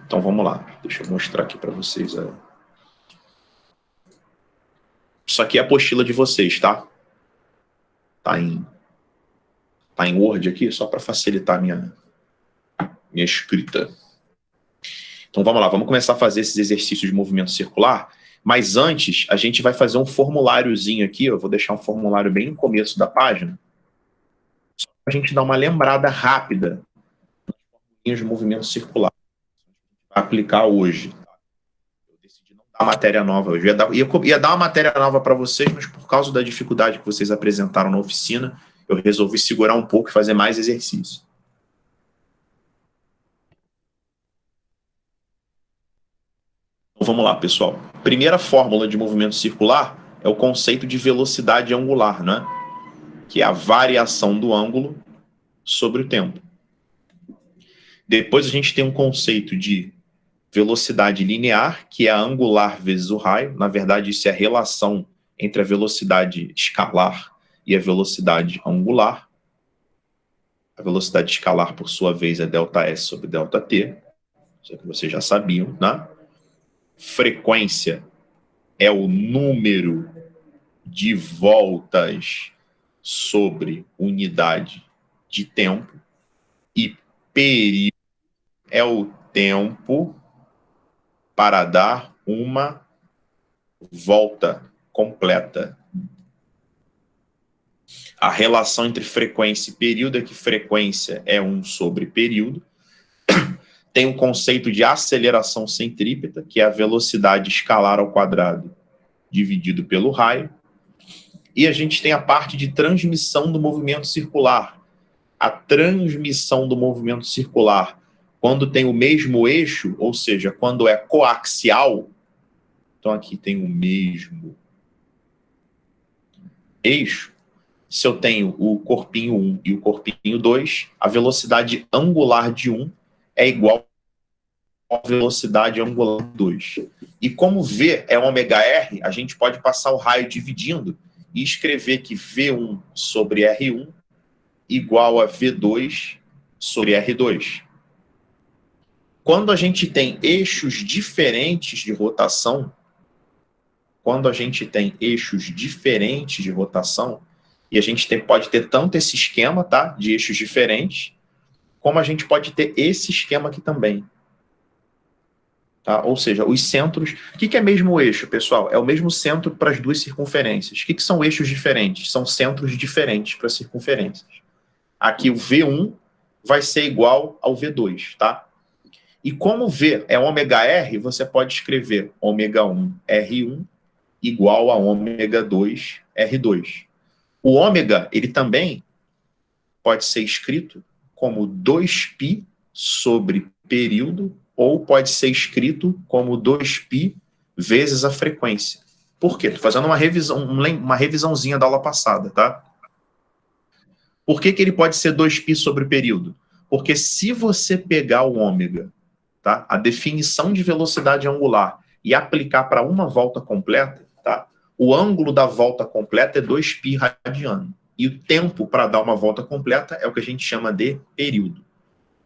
Então vamos lá, deixa eu mostrar aqui para vocês. Isso aqui é a apostila de vocês, tá? Tá em Word aqui, só para facilitar minha escrita. Então vamos lá, vamos começar a fazer esses exercícios de movimento circular, mas antes a gente vai fazer um formuláriozinho aqui, eu vou deixar um formulário bem no começo da página, só para a gente dar uma lembrada rápida de movimento circular, para aplicar hoje. Eu decidi não dar matéria nova hoje, ia dar uma matéria nova para vocês, mas por causa da dificuldade que vocês apresentaram na oficina, eu resolvi segurar um pouco e fazer mais exercício. Então vamos lá, pessoal. Primeira fórmula de movimento circular é o conceito de velocidade angular, né? Que é a variação do ângulo sobre o tempo. Depois a gente tem um conceito de velocidade linear, que é a angular vezes o raio. Na verdade, isso é a relação entre a velocidade escalar e a velocidade angular. A velocidade escalar, por sua vez, é ΔS sobre ΔT. Isso que vocês já sabiam, né? Frequência é o número de voltas sobre unidade de tempo. E período é o tempo para dar uma volta completa. A relação entre frequência e período é que frequência é 1 sobre período. Tem um conceito de aceleração centrípeta, que é a velocidade escalar ao quadrado dividido pelo raio. E a gente tem a parte de transmissão do movimento circular. A transmissão do movimento circular, quando tem o mesmo eixo, ou seja, quando é coaxial, então aqui tem o mesmo eixo, se eu tenho o corpinho 1 e o corpinho 2, a velocidade angular de 1 é igual à velocidade angular de 2. E como V é ômega-R, a gente pode passar o raio dividindo e escrever que V1 sobre R1 igual a V2 sobre R2. Quando a gente tem eixos diferentes de rotação, e a gente pode ter tanto esse esquema, tá, de eixos diferentes, como a gente pode ter esse esquema aqui também. Tá? Ou seja, os centros... O que é mesmo o eixo, pessoal? É o mesmo centro para as duas circunferências. O que são eixos diferentes? São centros diferentes para circunferências. Aqui o V1 vai ser igual ao V2, tá? E como V é ômega-R, você pode escrever ômega1 R1 igual a ômega2 R2. O ômega, ele também pode ser escrito como 2π sobre período, ou pode ser escrito como 2π vezes a frequência. Por quê? Estou fazendo uma revisãozinha da aula passada, tá? Por que ele pode ser 2π sobre período? Porque se você pegar o ômega, tá, a definição de velocidade angular, e aplicar para uma volta completa, tá, o ângulo da volta completa é 2π radiano. E o tempo para dar uma volta completa é o que a gente chama de período.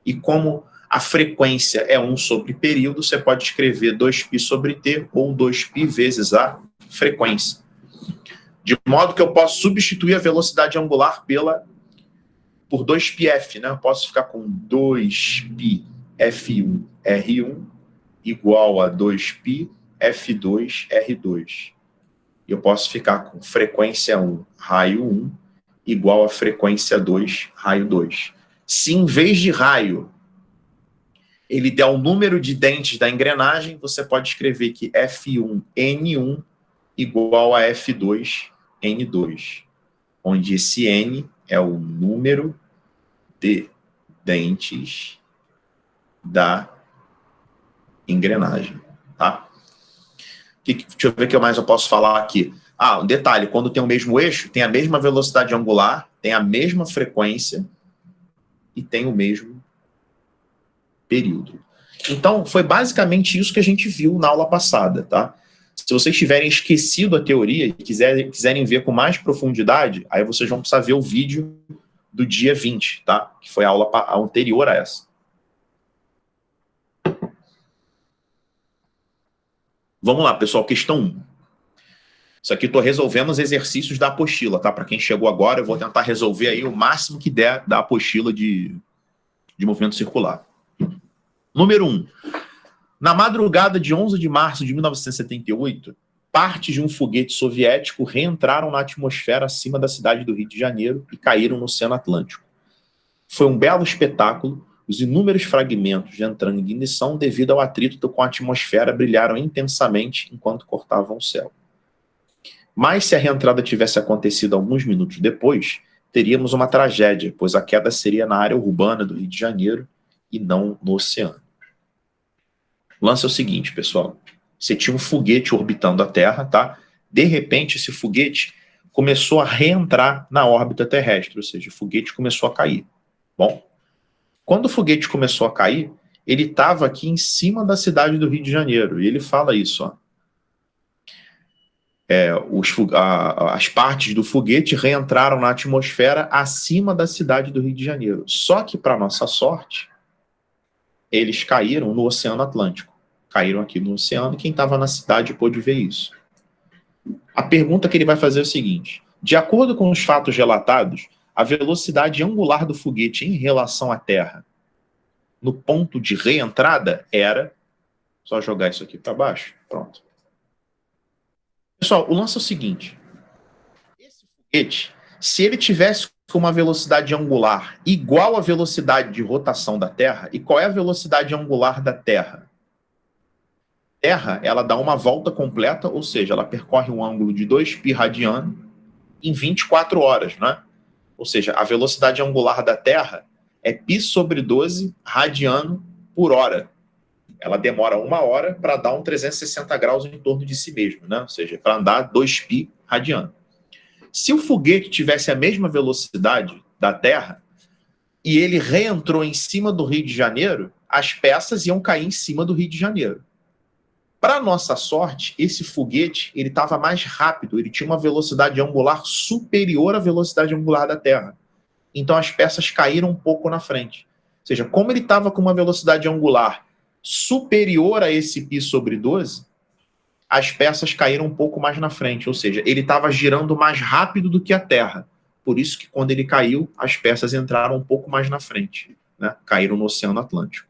E como a frequência é 1 sobre período, você pode escrever 2π sobre t ou 2π vezes a frequência. De modo que eu posso substituir a velocidade angular por 2πf, né? Eu posso ficar com 2π F1 R1 igual a 2π F2 R2. E eu posso ficar com frequência 1, raio 1, igual a frequência 2, raio 2. Se em vez de raio ele der o número de dentes da engrenagem, você pode escrever que F1 N1 igual a F2 N2, onde esse N é o número de dentes da engrenagem, tá? Deixa eu ver o que mais eu posso falar aqui. Um detalhe, quando tem o mesmo eixo, tem a mesma velocidade angular, tem a mesma frequência e tem o mesmo período. Então, foi basicamente isso que a gente viu na aula passada, tá? Se vocês tiverem esquecido a teoria e quiserem ver com mais profundidade, aí vocês vão precisar ver o vídeo do dia 20, tá? Que foi a aula anterior a essa. Vamos lá, pessoal, questão 1. Isso aqui estou resolvendo os exercícios da apostila, tá? Para quem chegou agora, eu vou tentar resolver aí o máximo que der da apostila de movimento circular. Número 1. Na madrugada de 11 de março de 1978, partes de um foguete soviético reentraram na atmosfera acima da cidade do Rio de Janeiro e caíram no Oceano Atlântico. Foi um belo espetáculo. Os inúmeros fragmentos entrando em ignição devido ao atrito com a atmosfera brilharam intensamente enquanto cortavam o céu. Mas se a reentrada tivesse acontecido alguns minutos depois, teríamos uma tragédia, pois a queda seria na área urbana do Rio de Janeiro e não no oceano. O lance é o seguinte, pessoal. Você tinha um foguete orbitando a Terra, tá? De repente, esse foguete começou a reentrar na órbita terrestre, ou seja, o foguete começou a cair. Bom, quando o foguete começou a cair, ele estava aqui em cima da cidade do Rio de Janeiro, e ele fala isso, ó. As partes do foguete reentraram na atmosfera acima da cidade do Rio de Janeiro. Só que, para nossa sorte, eles caíram no Oceano Atlântico. Caíram aqui no oceano, e quem estava na cidade pôde ver isso. A pergunta que ele vai fazer é o seguinte: de acordo com os fatos relatados, a velocidade angular do foguete em relação à Terra, no ponto de reentrada, era... Só jogar isso aqui para baixo. Pronto. Pessoal, o lance é o seguinte. Esse foguete, se ele tivesse com uma velocidade angular igual à velocidade de rotação da Terra, e qual é a velocidade angular da Terra? Terra, ela dá uma volta completa, ou seja, ela percorre um ângulo de 2π radiano em 24 horas, né? Ou seja, a velocidade angular da Terra é π/12 radiano por hora. Ela demora 1 hora para dar um 360 graus em torno de si mesmo, né? Ou seja, para andar 2π radiano. Se o foguete tivesse a mesma velocidade da Terra e ele reentrou em cima do Rio de Janeiro, as peças iam cair em cima do Rio de Janeiro. Para nossa sorte, esse foguete ele estava mais rápido, ele tinha uma velocidade angular superior à velocidade angular da Terra. Então as peças caíram um pouco na frente. Ou seja, como ele estava com uma velocidade angular superior a esse π/12, as peças caíram um pouco mais na frente. Ou seja, ele estava girando mais rápido do que a Terra. Por isso que quando ele caiu, as peças entraram um pouco mais na frente, né? Caíram no Oceano Atlântico.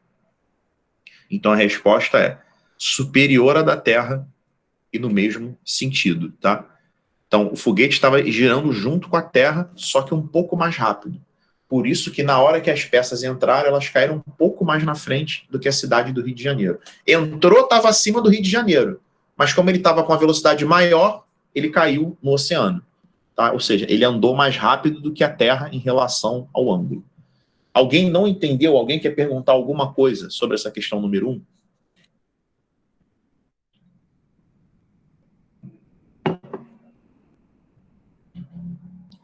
Então a resposta é superior à da Terra e no mesmo sentido, tá? Então, o foguete estava girando junto com a Terra, só que um pouco mais rápido. Por isso que na hora que as peças entraram, elas caíram um pouco mais na frente do que a cidade do Rio de Janeiro. Entrou, estava acima do Rio de Janeiro, mas como ele estava com a velocidade maior, ele caiu no oceano, tá? Ou seja, ele andou mais rápido do que a Terra em relação ao ângulo. Alguém não entendeu? Alguém quer perguntar alguma coisa sobre essa questão número 1?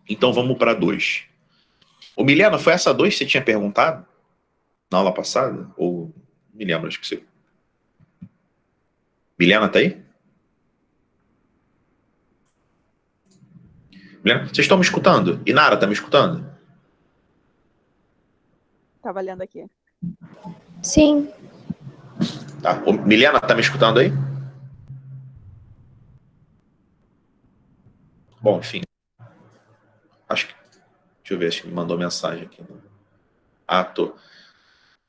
Então vamos para 2. Ô, Milena, foi essa 2 que você tinha perguntado na aula passada? Ou me lembro, acho que você... Milena, tá aí? Milena, vocês estão me escutando? Inara, tá me escutando? Tava lendo aqui. Sim. Tá. Ô, Milena, tá me escutando aí? Bom, enfim. Acho que... Deixa eu ver, acho que me mandou mensagem aqui. Ah, tô.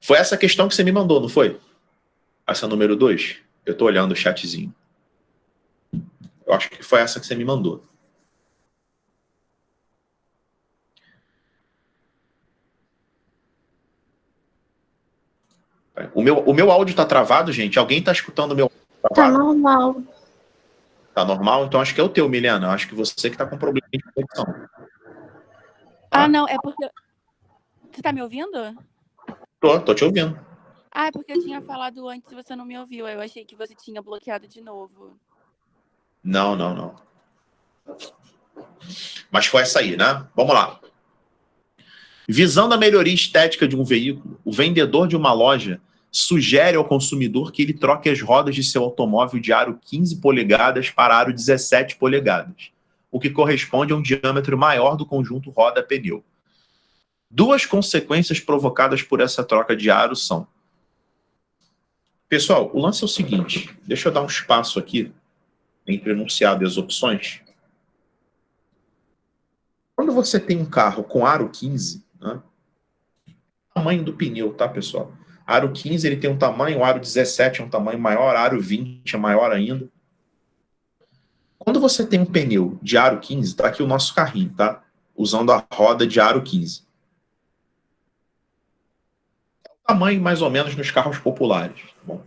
Foi essa questão que você me mandou, não foi? Essa número 2? Eu tô olhando o chatzinho. Eu acho que foi essa que você me mandou. O meu áudio tá travado, gente? Alguém tá escutando o meu áudio Tá travado? normal. Tá normal? Então acho que é o teu, Milena. Acho que você que tá com problema de conexão. Ah, não, é porque... Você tá me ouvindo? Tô te ouvindo. Ah, é porque eu tinha falado antes e você não me ouviu. Eu achei que você tinha bloqueado de novo. Não, não, não. Mas foi essa aí, né? Vamos lá. Visando a melhoria estética de um veículo, o vendedor de uma loja sugere ao consumidor que ele troque as rodas de seu automóvel de aro 15 polegadas para aro 17 polegadas, o que corresponde a um diâmetro maior do conjunto roda-pneu. Duas consequências provocadas por essa troca de aro são: Pessoal, o lance é o seguinte, deixa eu dar um espaço aqui entre o enunciado e as opções. Quando você tem um carro com aro 15, né, o tamanho do pneu, tá, pessoal? Aro 15 ele tem um tamanho, o aro 17 é um tamanho maior, aro 20 é maior ainda. Quando você tem um pneu de aro 15, tá aqui o nosso carrinho, tá? Usando a roda de aro 15. É o tamanho mais ou menos nos carros populares. Bom,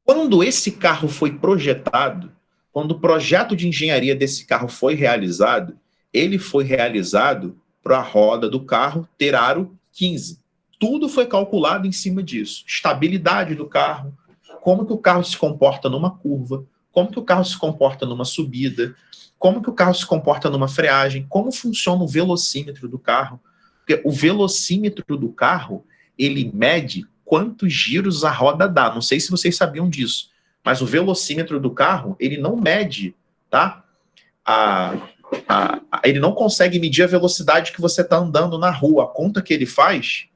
quando esse carro foi projetado, quando o projeto de engenharia desse carro foi realizado, ele foi realizado para a roda do carro ter aro 15. Tudo foi calculado em cima disso. Estabilidade do carro, como que o carro se comporta numa curva, como que o carro se comporta numa subida, como que o carro se comporta numa freagem, como funciona o velocímetro do carro. Porque o velocímetro do carro, ele mede quantos giros a roda dá. Não sei se vocês sabiam disso, mas o velocímetro do carro, ele não mede, tá? Ele não consegue medir a velocidade que você está andando na rua. A conta que ele faz,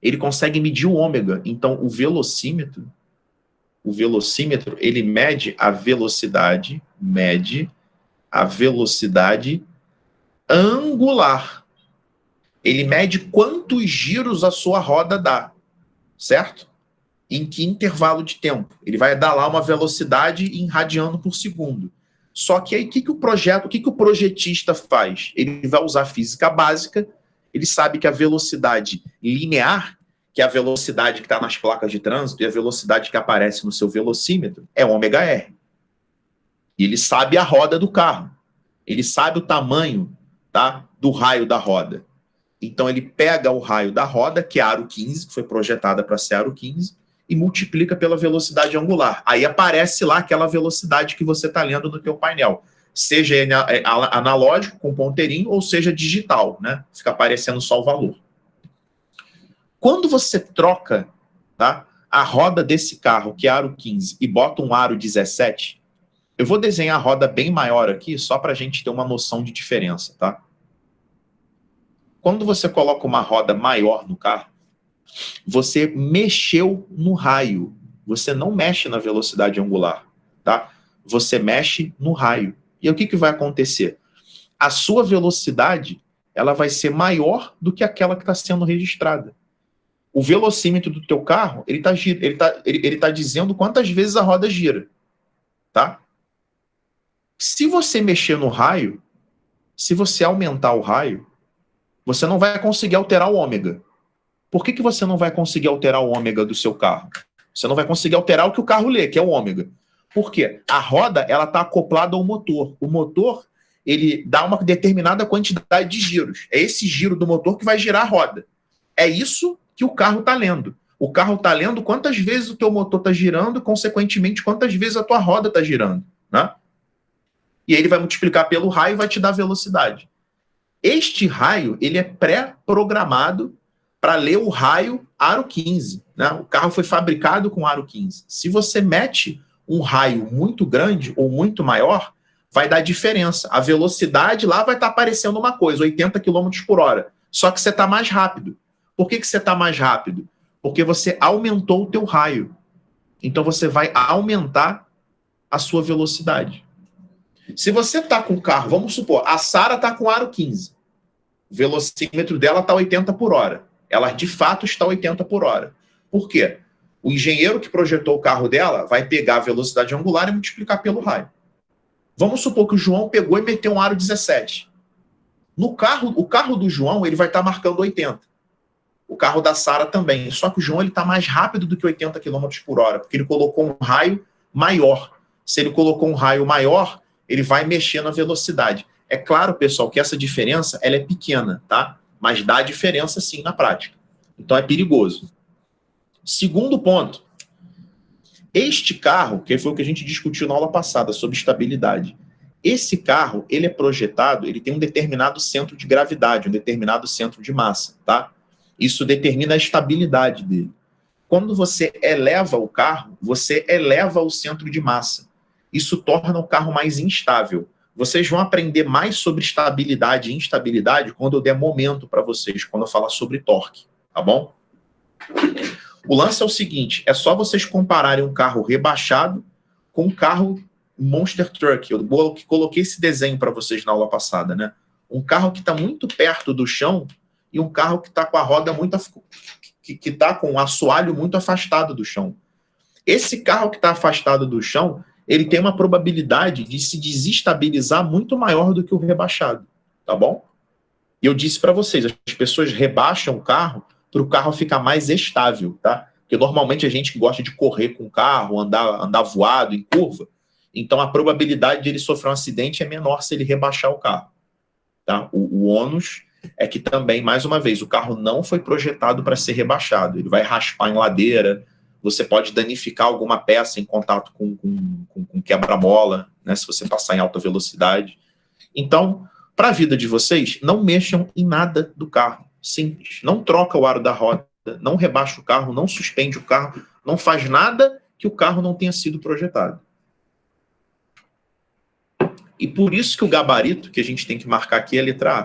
ele consegue medir o ômega. Então, o velocímetro, ele mede a velocidade angular. Ele mede quantos giros a sua roda dá, certo? Em que intervalo de tempo? Ele vai dar lá uma velocidade em radiano por segundo. Só que aí, o que o projetista faz? Ele vai usar física básica, ele sabe que a velocidade linear, que é a velocidade que está nas placas de trânsito e a velocidade que aparece no seu velocímetro, é ômega R. E ele sabe a roda do carro. Ele sabe o tamanho, tá, do raio da roda. Então, ele pega o raio da roda, que é aro 15, que foi projetada para ser aro 15, e multiplica pela velocidade angular. Aí aparece lá aquela velocidade que você está lendo no teu painel. Seja analógico, com ponteirinho, ou seja digital, né? Fica aparecendo só o valor. Quando você troca, tá, a roda desse carro, que é aro 15, e bota um aro 17, eu vou desenhar a roda bem maior aqui, só para a gente ter uma noção de diferença, tá? Quando você coloca uma roda maior no carro, você mexeu no raio. Você não mexe na velocidade angular, tá? Você mexe no raio. E o que vai acontecer? A sua velocidade, ela vai ser maior do que aquela que está sendo registrada. O velocímetro do teu carro, ele tá dizendo quantas vezes a roda gira, tá? Se você mexer no raio, se você aumentar o raio, você não vai conseguir alterar o ômega. Por que você não vai conseguir alterar o ômega do seu carro? Você não vai conseguir alterar o que o carro lê, que é o ômega. Por quê? A roda, ela está acoplada ao motor. O motor, ele dá uma determinada quantidade de giros. É esse giro do motor que vai girar a roda. É isso que o carro está lendo. O carro está lendo quantas vezes o teu motor está girando, consequentemente, quantas vezes a tua roda está girando, né? E aí ele vai multiplicar pelo raio e vai te dar velocidade. Este raio, ele é pré-programado para ler o raio aro 15. Né? O carro foi fabricado com aro 15. Se você mete um raio muito grande ou muito maior, vai dar diferença. A velocidade lá vai estar aparecendo uma coisa, 80 km por hora. Só que você está mais rápido. Por que você está mais rápido? Porque você aumentou o teu raio. Então você vai aumentar a sua velocidade. Se você está com o carro, vamos supor, a Sara está com aro 15. O velocímetro dela está 80 por hora. Ela, de fato, está 80 por hora. Por quê? O engenheiro que projetou o carro dela vai pegar a velocidade angular e multiplicar pelo raio. Vamos supor que o João pegou e meteu um aro 17. O carro do João, ele vai estar marcando 80. O carro da Sara também. Só que o João está mais rápido do que 80 km por hora, porque ele colocou um raio maior. Se ele colocou um raio maior, ele vai mexer na velocidade. É claro, pessoal, que essa diferença ela é pequena, tá? Mas dá diferença sim na prática. Então é perigoso. Segundo ponto. Este carro, que foi o que a gente discutiu na aula passada sobre estabilidade. Esse carro, ele é projetado, ele tem um determinado centro de gravidade, um determinado centro de massa, tá? Isso determina a estabilidade dele. Quando você eleva o carro, você eleva o centro de massa. Isso torna o carro mais instável. Vocês vão aprender mais sobre estabilidade e instabilidade quando eu der momento para vocês, quando eu falar sobre torque, tá bom? O lance é o seguinte, é só vocês compararem um carro rebaixado com um carro Monster Truck. Eu coloquei esse desenho para vocês na aula passada, né? Um carro que está muito perto do chão e um carro que está com a roda muito... que está com o assoalho muito afastado do chão. Esse carro que está afastado do chão, ele tem uma probabilidade de se desestabilizar muito maior do que o rebaixado, tá bom? E eu disse para vocês, as pessoas rebaixam o carro para o carro ficar mais estável, tá? Porque normalmente a gente gosta de correr com o carro, andar voado em curva, então a probabilidade de ele sofrer um acidente é menor se ele rebaixar o carro, tá? O ônus é que também, mais uma vez, o carro não foi projetado para ser rebaixado, ele vai raspar em ladeira, você pode danificar alguma peça em contato com quebra-mola, né, se você passar em alta velocidade. Então, para a vida de vocês, não mexam em nada do carro. Simples. Não troca o aro da roda, não rebaixa o carro, não suspende o carro, não faz nada que o carro não tenha sido projetado. E por isso que o gabarito que a gente tem que marcar aqui é a letra A.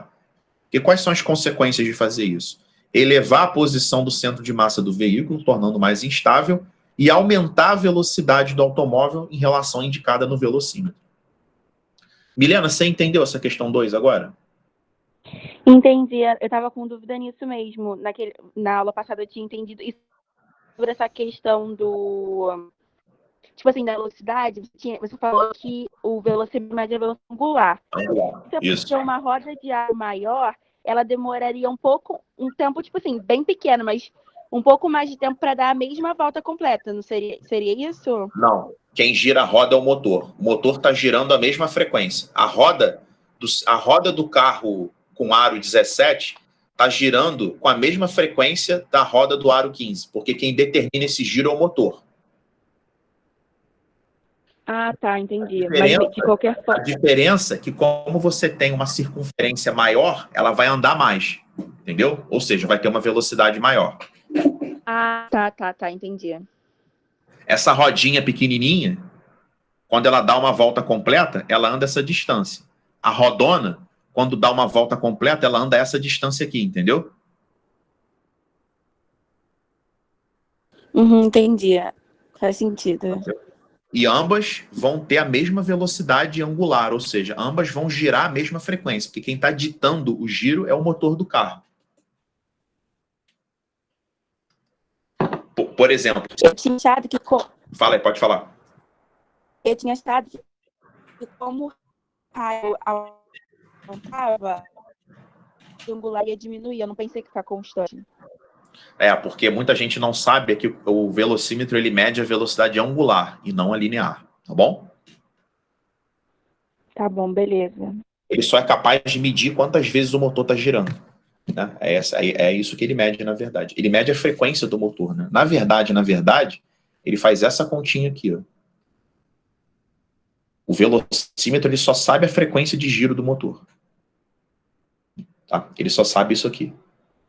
Porque quais são as consequências de fazer isso? Elevar a posição do centro de massa do veículo, tornando mais instável, e aumentar a velocidade do automóvel em relação indicada no velocímetro. Milena, você entendeu essa questão 2 agora? Entendi. Eu estava com dúvida nisso mesmo. Na aula passada eu tinha entendido isso sobre essa questão do... Tipo assim, da velocidade. Você falou que o velocímetro mede a velocidade angular. Isso. Se uma roda de ar maior, ela demoraria um tempo, tipo assim, bem pequeno, mas um pouco mais de tempo para dar a mesma volta completa, não seria isso? Não. Quem gira a roda é o motor. O motor está girando a mesma frequência. A roda do carro com aro 17 está girando com a mesma frequência da roda do aro 15, porque quem determina esse giro é o motor. Ah, tá, entendi. Mas de qualquer A forma... diferença é que, como você tem uma circunferência maior, ela vai andar mais, entendeu? Ou seja, vai ter uma velocidade maior. Ah, tá, entendi. Essa rodinha pequenininha, quando ela dá uma volta completa, ela anda essa distância. A rodona, quando dá uma volta completa, ela anda essa distância aqui, entendeu? Entendi. Faz sentido. E ambas vão ter a mesma velocidade angular, ou seja, ambas vão girar a mesma frequência, porque quem está ditando o giro é o motor do carro. Por exemplo... Eu tinha achado que... Fala aí, pode falar. Eu tinha achado que como o raio aumentava, o angular ia diminuir. Eu não pensei que ficar constante. Porque muita gente não sabe que o velocímetro ele mede a velocidade angular e não a linear, tá bom? Tá bom, beleza. Ele só é capaz de medir quantas vezes o motor está girando. Né? É isso que ele mede, na verdade. Ele mede a frequência do motor. Né? Na verdade, ele faz essa continha aqui. Ó. O velocímetro ele só sabe a frequência de giro do motor. Tá? Ele só sabe isso aqui.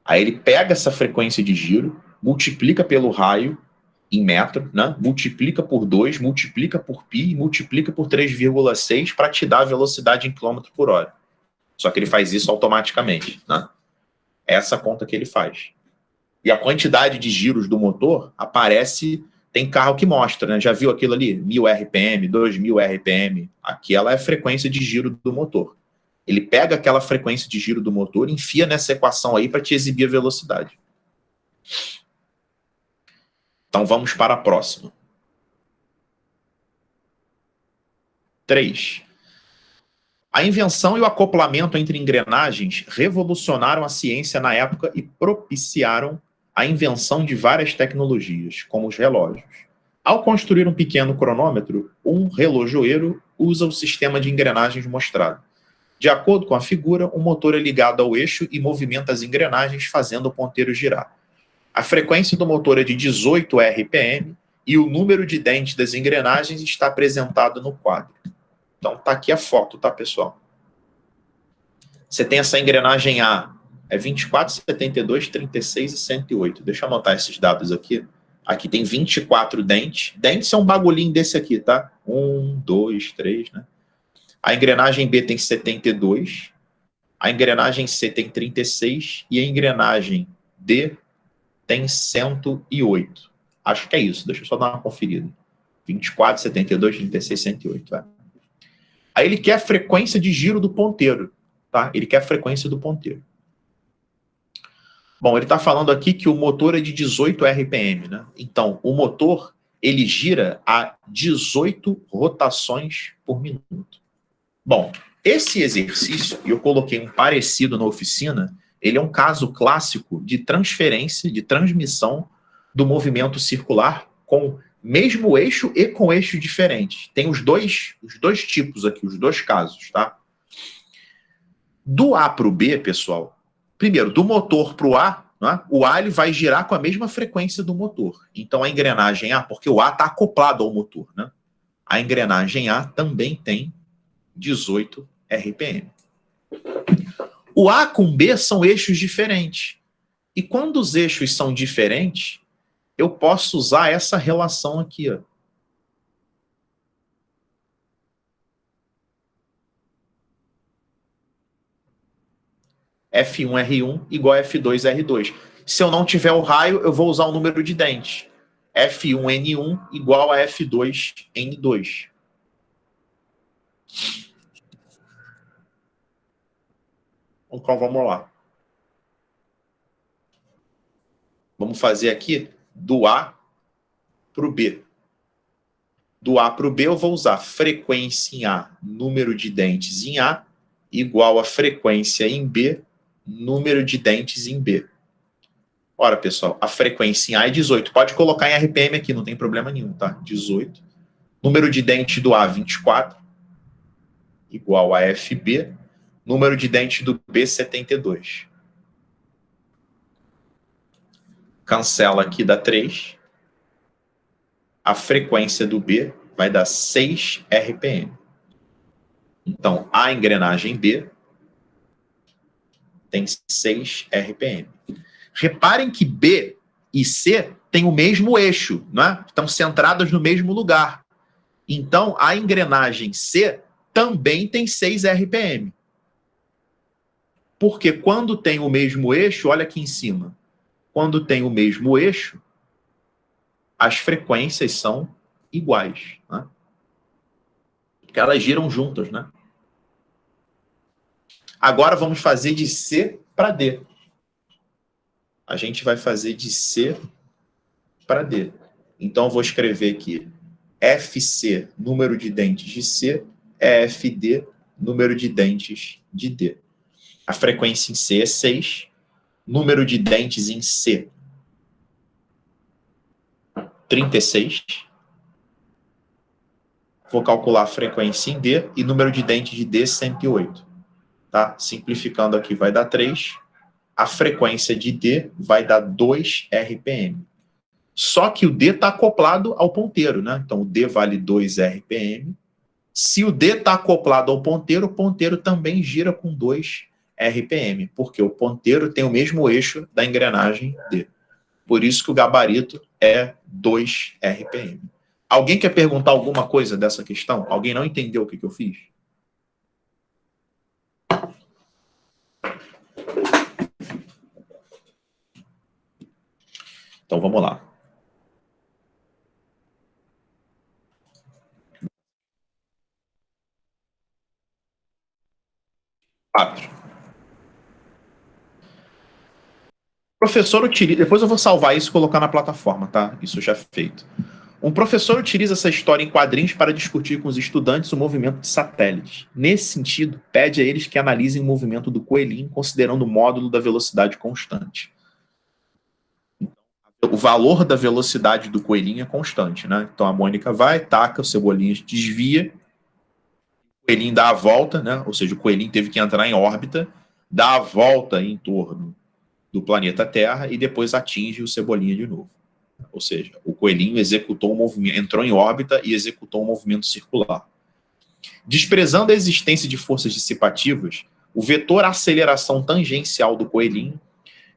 Aí ele pega essa frequência de giro, multiplica pelo raio, em metro, né? Multiplica por 2, multiplica por π, multiplica por 3,6 para te dar a velocidade em quilômetro por hora. Só que ele faz isso automaticamente. Né? É essa conta que ele faz. E a quantidade de giros do motor aparece, tem carro que mostra, né? Já viu aquilo ali? 1000 RPM, 2000 RPM. Aquela é a frequência de giro do motor. Ele pega aquela frequência de giro do motor e enfia nessa equação aí para te exibir a velocidade. Então vamos para a próxima. 3. A invenção e o acoplamento entre engrenagens revolucionaram a ciência na época e propiciaram a invenção de várias tecnologias, como os relógios. Ao construir um pequeno cronômetro, um relojoeiro usa o sistema de engrenagens mostrado. De acordo com a figura, o motor é ligado ao eixo e movimenta as engrenagens, fazendo o ponteiro girar. A frequência do motor é de 18 RPM e o número de dentes das engrenagens está apresentado no quadro. Então, tá aqui a foto, tá, pessoal? Você tem essa engrenagem A, é 24, 72, 36 e 108. Deixa eu anotar esses dados aqui. Aqui tem 24 dentes. Dentes é um bagulhinho desse aqui, tá? 1, 2, 3, né? A engrenagem B tem 72. A engrenagem C tem 36. E a engrenagem D tem 108. Acho que é isso, deixa eu só dar uma conferida. 24, 72, 36, 108. Vai. Aí ele quer a frequência de giro do ponteiro. Tá? Ele quer a frequência do ponteiro. Bom, ele está falando aqui que o motor é de 18 RPM, né? Então, o motor, ele gira a 18 rotações por minuto. Bom, esse exercício, e eu coloquei um parecido na oficina, ele é um caso clássico de transferência, de transmissão do movimento circular com mesmo eixo e com eixos diferentes. Tem os dois tipos aqui, os dois casos, tá? Do A para o B, pessoal, primeiro, do motor para o A, né, o A ele vai girar com a mesma frequência do motor. Então, a engrenagem A, porque o A está acoplado ao motor, né? A engrenagem A também tem 18 RPM. O A com B são eixos diferentes. E quando os eixos são diferentes, eu posso usar essa relação aqui, ó. F1R1 igual a F2R2. Se eu não tiver o raio, eu vou usar o número de dentes. F1N1 igual a F2N2. Então, vamos lá. Vamos fazer aqui do A para o B. Do A para o B, eu vou usar frequência em A, número de dentes em A, igual a frequência em B, número de dentes em B. Ora, pessoal, a frequência em A é 18. Pode colocar em RPM aqui, não tem problema nenhum, tá? 18. Número de dentes do A, 24. Igual a FB. Número de dentes do B, 72. Cancela aqui, dá 3. A frequência do B vai dar 6 RPM. Então, a engrenagem B tem 6 RPM. Reparem que B e C têm o mesmo eixo, não é? Estão centradas no mesmo lugar. Então, a engrenagem C também tem 6 RPM. Porque quando tem o mesmo eixo, olha aqui em cima, quando tem o mesmo eixo, as frequências são iguais, né? Porque elas giram juntas, né? Agora vamos fazer de C para D. A gente vai fazer de C para D. Então, eu vou escrever aqui FC, número de dentes de C, é FD, número de dentes de D. A frequência em C é 6, número de dentes em C, 36. Vou calcular a frequência em D e número de dentes de D, 108. Tá? Simplificando aqui, vai dar 3. A frequência de D vai dar 2 RPM. Só que o D está acoplado ao ponteiro, né? Então, o D vale 2 RPM. Se o D está acoplado ao ponteiro, o ponteiro também gira com 2 RPM, porque o ponteiro tem o mesmo eixo da engrenagem D. Por isso que o gabarito é 2 RPM. Alguém quer perguntar alguma coisa dessa questão? Alguém não entendeu o que eu fiz? Então, vamos lá. 4. Professor utiliza... Depois eu vou salvar isso e colocar na plataforma, tá? Isso já é feito. Um professor utiliza essa história em quadrinhos para discutir com os estudantes o movimento de satélites. Nesse sentido, pede a eles que analisem o movimento do coelhinho considerando o módulo da velocidade constante. O valor da velocidade do coelhinho é constante, né? Então a Mônica vai, taca, o Cebolinha desvia, o coelhinho dá a volta, né? Ou seja, o coelhinho teve que entrar em órbita, dá a volta em torno do planeta Terra e depois atinge o Cebolinha de novo. Ou seja, o coelhinho executou um movimento, entrou em órbita e executou um movimento circular. Desprezando a existência de forças dissipativas, o vetor aceleração tangencial do coelhinho,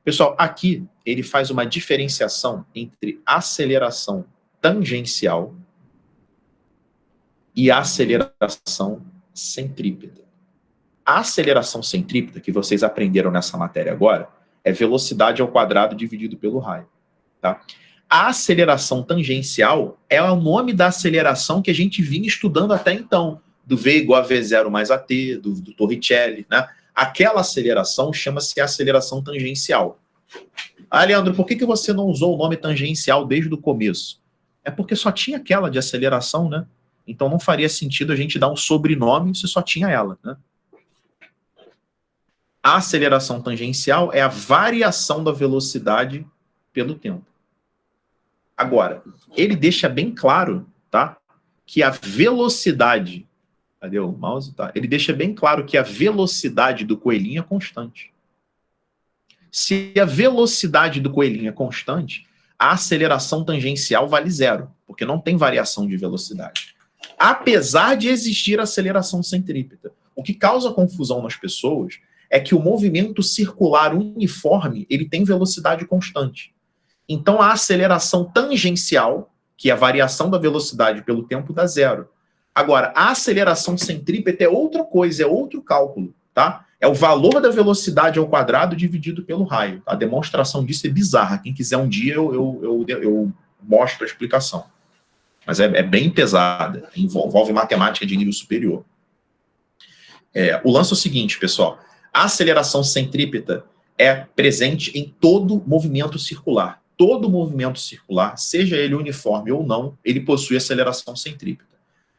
pessoal, aqui ele faz uma diferenciação entre aceleração tangencial e aceleração centrípeta. A aceleração centrípeta, que vocês aprenderam nessa matéria agora, é velocidade ao quadrado dividido pelo raio. Tá? A aceleração tangencial é o nome da aceleração que a gente vinha estudando até então, do V igual a V0 mais AT, do Torricelli, né? Aquela aceleração chama-se aceleração tangencial. Ah, Leandro, por que você não usou o nome tangencial desde o começo? É porque só tinha aquela de aceleração, né? Então não faria sentido a gente dar um sobrenome se só tinha ela, né? A aceleração tangencial é a variação da velocidade pelo tempo. Agora, ele deixa bem claro, tá? Que a velocidade... Cadê o mouse? Tá. Ele deixa bem claro que a velocidade do coelhinho é constante. Se a velocidade do coelhinho é constante, a aceleração tangencial vale zero, porque não tem variação de velocidade. Apesar de existir aceleração centrípeta. O que causa confusão nas pessoas é que o movimento circular uniforme ele tem velocidade constante. Então a aceleração tangencial, que é a variação da velocidade pelo tempo, dá zero. Agora, a aceleração centrípeta é outra coisa, é outro cálculo, tá? É o valor da velocidade ao quadrado dividido pelo raio. A demonstração disso é bizarra. Quem quiser um dia eu mostro a explicação. Mas é bem pesada, envolve matemática de nível superior. O lance é o seguinte, pessoal. A aceleração centrípeta é presente em todo movimento circular. Todo movimento circular, seja ele uniforme ou não, ele possui aceleração centrípeta.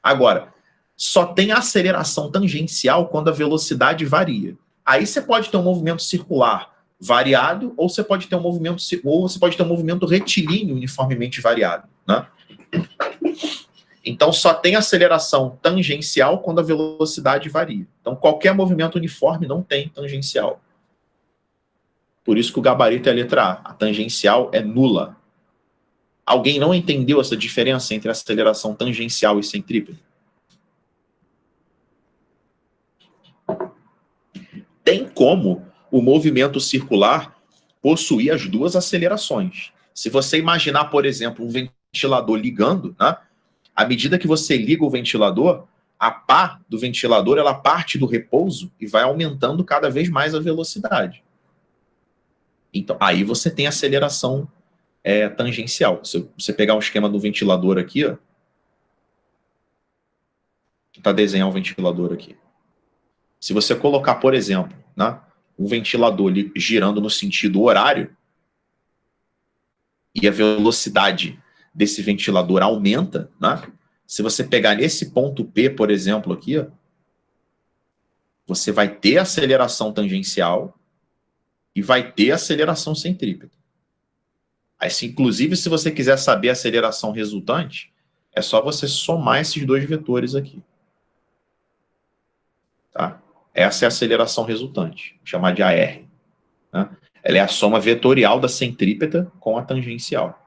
Agora, só tem aceleração tangencial quando a velocidade varia. Aí você pode ter um movimento circular variado, ou você pode ter um movimento retilíneo uniformemente variado, né? Então, só tem aceleração tangencial quando a velocidade varia. Então, qualquer movimento uniforme não tem tangencial. Por isso que o gabarito é a letra A. A tangencial é nula. Alguém não entendeu essa diferença entre aceleração tangencial e centrípeta? Tem como o movimento circular possuir as duas acelerações. Se você imaginar, por exemplo, um ventilador ligando, né? À medida que você liga o ventilador, a pá do ventilador ela parte do repouso e vai aumentando cada vez mais a velocidade. Então, aí você tem aceleração tangencial. Se você pegar um esquema do ventilador aqui, ó, tentar desenhar um ventilador aqui. Se você colocar, por exemplo, né, um ventilador girando no sentido horário e a velocidade desse ventilador aumenta, né? Se você pegar nesse ponto P, por exemplo, aqui, ó, você vai ter aceleração tangencial e vai ter aceleração centrípeta. Aí, inclusive, se você quiser saber a aceleração resultante, é só você somar esses dois vetores aqui. Tá? Essa é a aceleração resultante, vou chamar de AR. Né? Ela é a soma vetorial da centrípeta com a tangencial.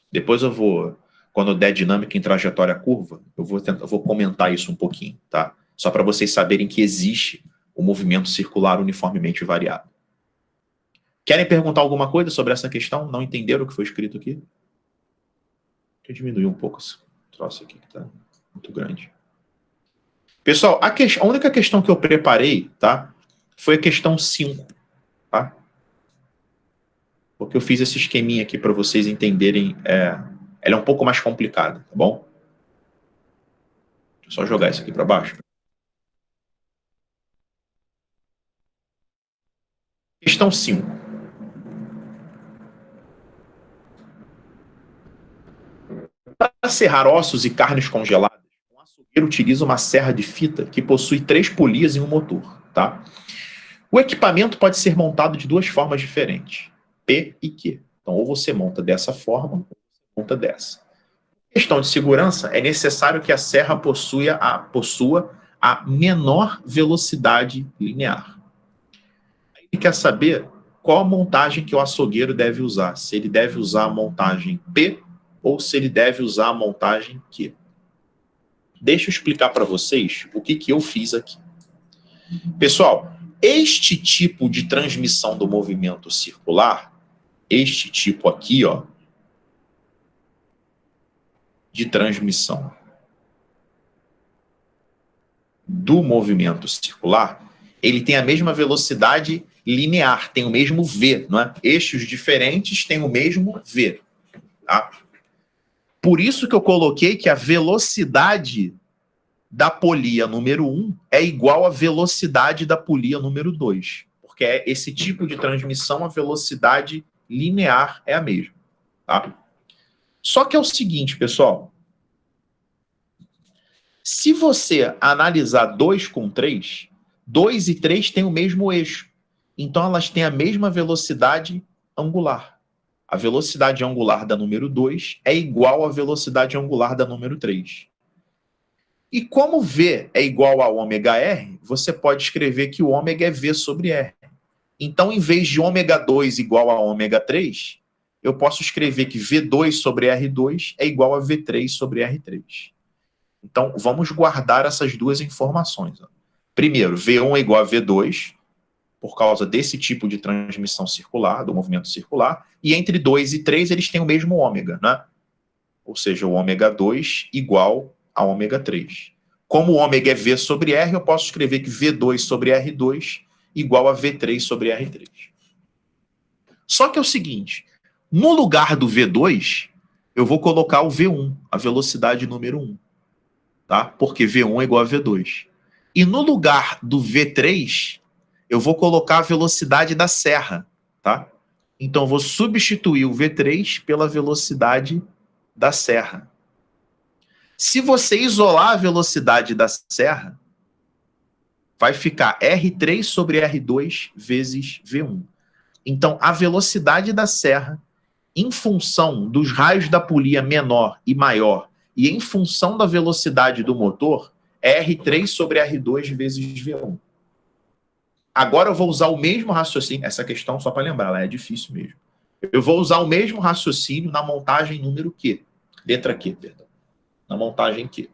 Depois eu vou, quando der dinâmica em trajetória curva, eu vou comentar isso um pouquinho, tá? Só para vocês saberem que existe o movimento circular uniformemente variado. Querem perguntar alguma coisa sobre essa questão? Não entenderam o que foi escrito aqui? Deixa eu diminuir um pouco esse troço aqui, que está muito grande. Pessoal, a única questão que eu preparei, tá? Foi a questão 5, tá? Porque eu fiz esse esqueminha aqui para vocês entenderem. Ela é um pouco mais complicada, tá bom? Deixa eu só jogar isso aqui para baixo. Questão 5. Para serrar ossos e carnes congeladas, um açougueiro utiliza uma serra de fita que possui 3 polias e um motor, tá? O equipamento pode ser montado de 2 formas diferentes, P e Q. Então, ou você monta dessa forma, ou você monta dessa. Questão de segurança, é necessário que a serra possua a menor velocidade linear. Ele quer saber qual a montagem que o açougueiro deve usar, se ele deve usar a montagem P ou se ele deve usar a montagem Q. Deixa eu explicar para vocês o que eu fiz aqui. Pessoal, este tipo de transmissão do movimento circular, este tipo aqui, ó, de transmissão do movimento circular, ele tem a mesma velocidade linear, tem o mesmo V, não é? Eixos diferentes têm o mesmo V. Tá? Por isso que eu coloquei que a velocidade da polia número 1 é igual à velocidade da polia número 2. Porque é esse tipo de transmissão, a velocidade linear é a mesma. Tá? Só que é o seguinte, pessoal. Se você analisar 2 com 3, 2 e 3 têm o mesmo eixo. Então, elas têm a mesma velocidade angular. A velocidade angular da número 2 é igual à velocidade angular da número 3. E como V é igual a ômega R, você pode escrever que o ômega é V sobre R. Então, em vez de ômega 2 igual a ômega 3, eu posso escrever que V2 sobre R2 é igual a V3 sobre R3. Então, vamos guardar essas duas informações. Primeiro, V1 é igual a V2, por causa desse tipo de transmissão circular, do movimento circular, e entre 2 e 3 eles têm o mesmo ômega, né? Ou seja, o ômega 2 igual a ômega 3. Como o ômega é V sobre R, eu posso escrever que V2 sobre R2 igual a V3 sobre R3. Só que é o seguinte, no lugar do V2, eu vou colocar o V1, a velocidade número 1. Tá? Porque V1 é igual a V2. E no lugar do V3, eu vou colocar a velocidade da serra. Tá? Então, eu vou substituir o V3 pela velocidade da serra. Se você isolar a velocidade da serra, vai ficar R3 sobre R2 vezes V1. Então, a velocidade da serra, em função dos raios da polia menor e maior, e em função da velocidade do motor, é R3 sobre R2 vezes V1. Agora eu vou usar o mesmo raciocínio, essa questão só para lembrar, ela é difícil mesmo. Eu vou usar o mesmo raciocínio na montagem número Q. Letra Q, perdão. Na montagem Q.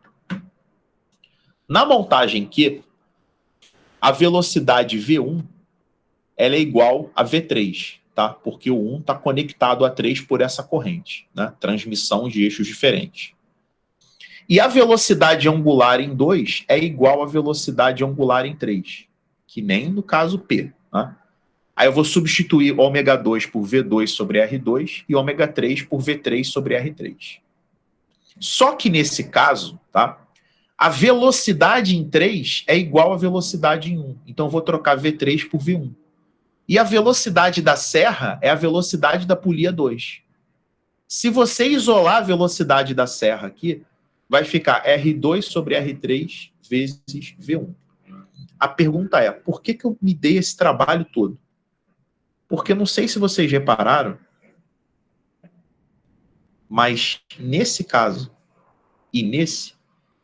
Na montagem Q, a velocidade V1 ela é igual a V3, tá? Porque o 1 está conectado a 3 por essa corrente, né? Transmissão de eixos diferentes. E a velocidade angular em 2 é igual à velocidade angular em 3, que nem no caso P. Né? Aí eu vou substituir ômega 2 por V2 sobre R2 e ômega 3 por V3 sobre R3. Só que nesse caso, tá? A velocidade em 3 é igual à velocidade em 1. Então eu vou trocar V3 por V1. E a velocidade da serra é a velocidade da polia 2. Se você isolar a velocidade da serra aqui, vai ficar R2 sobre R3 vezes V1. A pergunta é, por que eu me dei esse trabalho todo? Porque não sei se vocês repararam, mas nesse caso e nesse,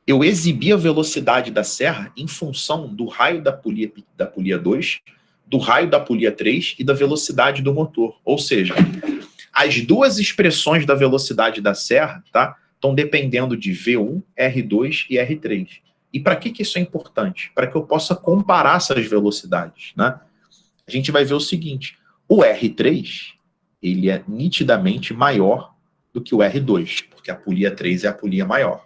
eu exibi a velocidade da serra em função do raio da polia 2, do raio da polia 3 e da velocidade do motor. Ou seja, as duas expressões da velocidade da serra, tá? Estão dependendo de V1, R2 e R3. E para que isso é importante? Para que eu possa comparar essas velocidades. Né? A gente vai ver o seguinte, o R3 ele é nitidamente maior do que o R2, porque a polia 3 é a polia maior.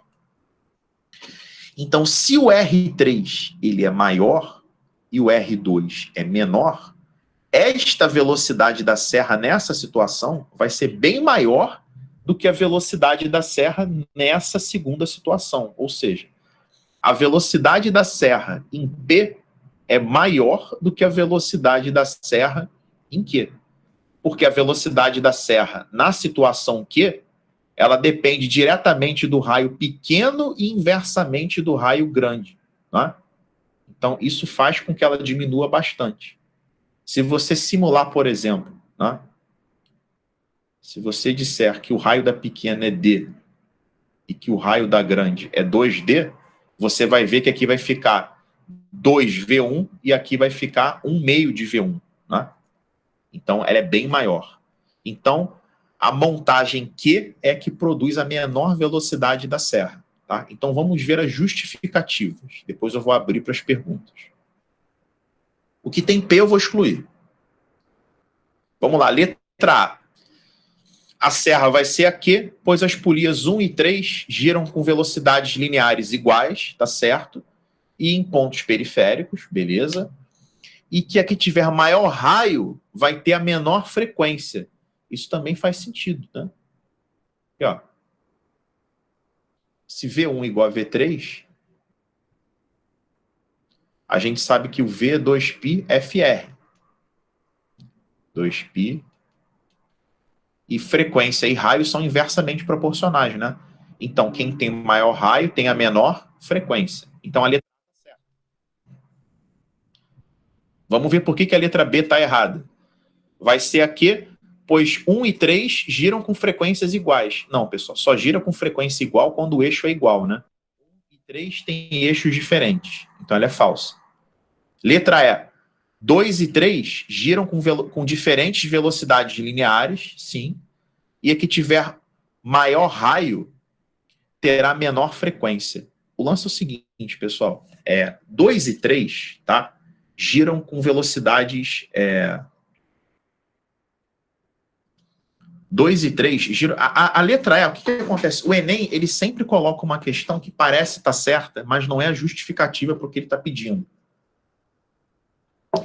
Então, se o R3 ele é maior e o R2 é menor, esta velocidade da serra nessa situação vai ser bem maior do que a velocidade da serra nessa segunda situação. Ou seja, a velocidade da serra em P é maior do que a velocidade da serra em Q. Porque a velocidade da serra na situação Q, ela depende diretamente do raio pequeno e inversamente do raio grande. Né? Então, isso faz com que ela diminua bastante. Se você simular, por exemplo, né? Se você disser que o raio da pequena é D e que o raio da grande é 2D, você vai ver que aqui vai ficar 2V1 e aqui vai ficar 1 meio de V1. Né? Então, ela é bem maior. Então, a montagem Q é que produz a menor velocidade da serra. Tá? Então, vamos ver as justificativas. Depois eu vou abrir para as perguntas. O que tem P eu vou excluir. Vamos lá, letra A. A serra vai ser a Q, pois as polias 1 e 3 giram com velocidades lineares iguais, tá certo? E em pontos periféricos, beleza? e que a que tiver maior raio vai ter a menor frequência. Isso também faz sentido, né? Aqui, ó. Se V1 igual a V3, a gente sabe que o V é 2π FR. 2π. E frequência e raio são inversamente proporcionais, né? Então, quem tem maior raio tem a menor frequência. Então, a letra A está certa. Vamos ver por que a letra B está errada. Vai ser aqui, pois 1 e 3 giram com frequências iguais. Não, pessoal, só gira com frequência igual quando o eixo é igual, né? 1 e 3 têm eixos diferentes. Então, ela é falsa. Letra E. 2 e 3 giram com diferentes velocidades lineares, sim. E a que tiver maior raio terá menor frequência. O lance é o seguinte, pessoal. 2 e 3, tá? Giram com velocidades... 2 e 3 giram... A letra E, o que acontece? O Enem, ele sempre coloca uma questão que parece estar certa, mas não é a justificativa para o que ele está pedindo.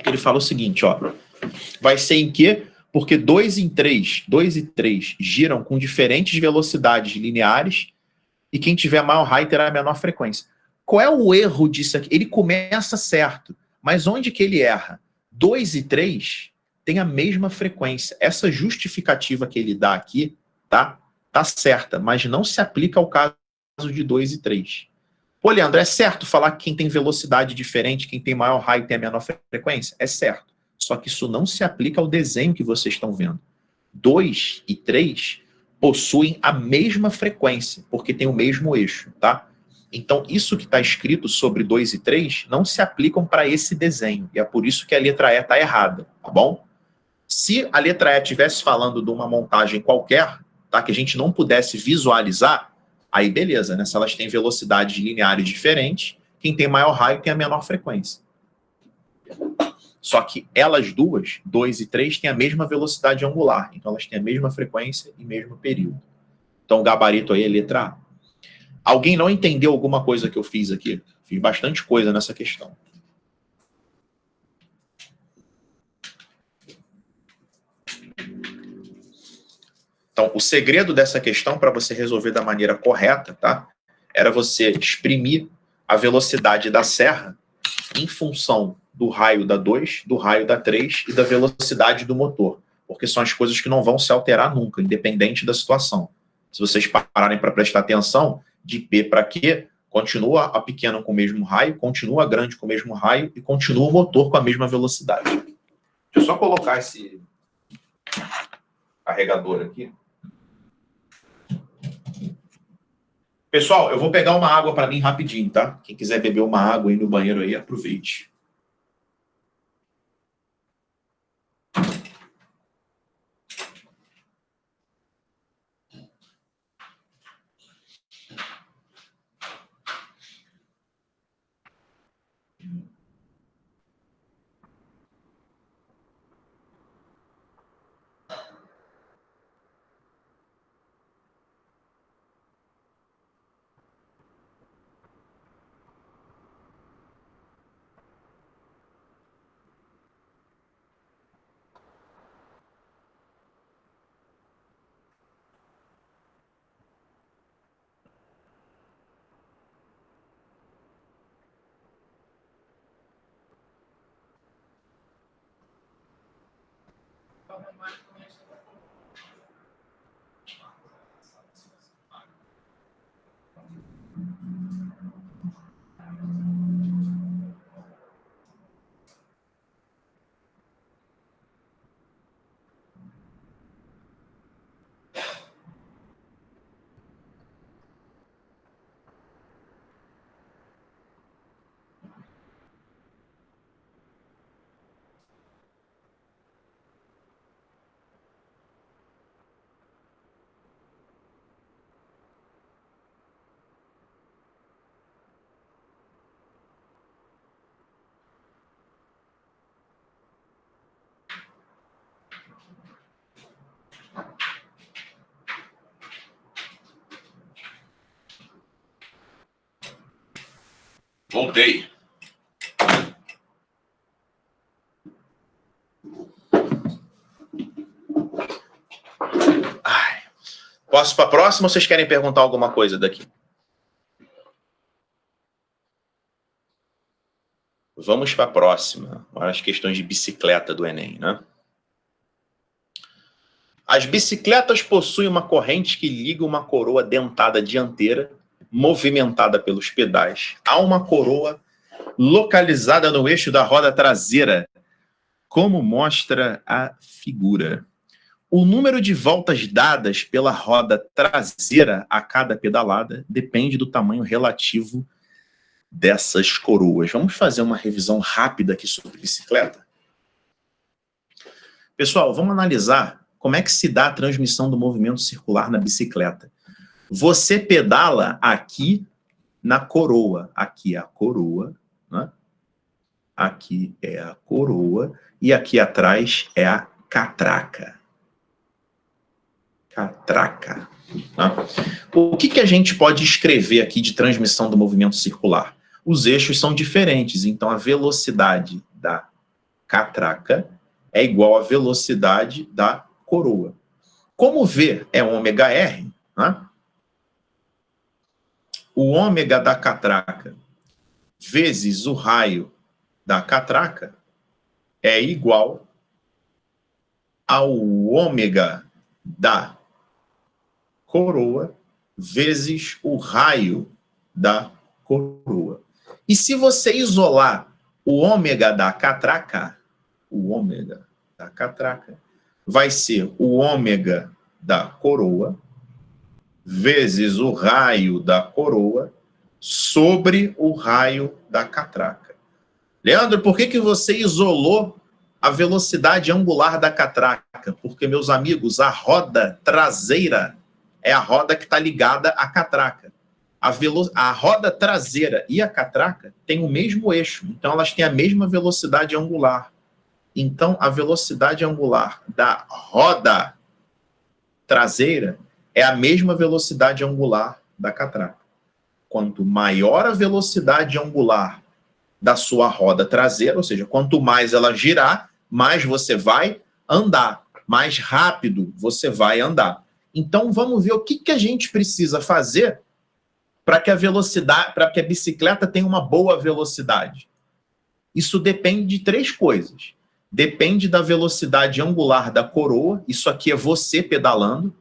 Ele fala o seguinte, ó. Vai ser em que? Porque 2 e 3 giram com diferentes velocidades lineares e quem tiver maior raio terá a menor frequência. Qual é o erro disso aqui? Ele começa certo, mas onde que ele erra? 2 e 3 têm a mesma frequência. Essa justificativa que ele dá aqui, tá certa, mas não se aplica ao caso de 2 e 3. Pô, Leandro, é certo falar que quem tem velocidade diferente, quem tem maior raio tem a menor frequência? É certo. Só que isso não se aplica ao desenho que vocês estão vendo. 2 e 3 possuem a mesma frequência, porque tem o mesmo eixo, tá? Então, isso que está escrito sobre 2 e 3 não se aplicam para esse desenho. E é por isso que a letra E está errada, tá bom? Se a letra E estivesse falando de uma montagem qualquer, tá, que a gente não pudesse visualizar, aí beleza, né? Se elas têm velocidades lineares diferentes, quem tem maior raio tem a menor frequência. Só que elas duas, 2 e 3, têm a mesma velocidade angular. Então elas têm a mesma frequência e mesmo período. Então o gabarito aí é letra A. Alguém não entendeu alguma coisa que eu fiz aqui? Fiz bastante coisa nessa questão. Então, o segredo dessa questão, para você resolver da maneira correta, tá? Era você exprimir a velocidade da serra em função do raio da 2, do raio da 3 e da velocidade do motor. Porque são as coisas que não vão se alterar nunca, independente da situação. Se vocês pararem para prestar atenção, de P para Q, continua a pequena com o mesmo raio, continua a grande com o mesmo raio e continua o motor com a mesma velocidade. Deixa eu só colocar esse carregador aqui. Pessoal, eu vou pegar uma água para mim rapidinho, tá? Quem quiser beber uma água aí no banheiro aí, aproveite. Voltei. Posso para a próxima ou vocês querem perguntar alguma coisa daqui? Vamos para a próxima. Agora as questões de bicicleta do Enem, né? As bicicletas possuem uma corrente que liga uma coroa dentada dianteira, movimentada pelos pedais, a uma coroa localizada no eixo da roda traseira, como mostra a figura. O número de voltas dadas pela roda traseira a cada pedalada depende do tamanho relativo dessas coroas. Vamos fazer uma revisão rápida aqui sobre bicicleta? Pessoal, vamos analisar como é que se dá a transmissão do movimento circular na bicicleta. Você pedala aqui na coroa. Aqui é a coroa, né? Aqui é a coroa e aqui atrás é a catraca. Catraca. Tá? O que a gente pode escrever aqui de transmissão do movimento circular? Os eixos são diferentes, então a velocidade da catraca é igual à velocidade da coroa. Como V é ômega R, né? O ômega da catraca vezes o raio da catraca é igual ao ômega da coroa vezes o raio da coroa. E se você isolar o ômega da catraca, o ômega da catraca vai ser o ômega da coroa vezes o raio da coroa sobre o raio da catraca. Leandro, por que você isolou a velocidade angular da catraca? Porque, meus amigos, a roda traseira é a roda que está ligada à catraca. A roda traseira e a catraca têm o mesmo eixo, então elas têm a mesma velocidade angular. Então, a velocidade angular da roda traseira é a mesma velocidade angular da catraca. Quanto maior a velocidade angular da sua roda traseira, ou seja, quanto mais ela girar, mais você vai andar, mais rápido você vai andar. Então, vamos ver o que a gente precisa fazer para que a bicicleta tenha uma boa velocidade. Isso depende de três coisas. Depende da velocidade angular da coroa, isso aqui é você pedalando.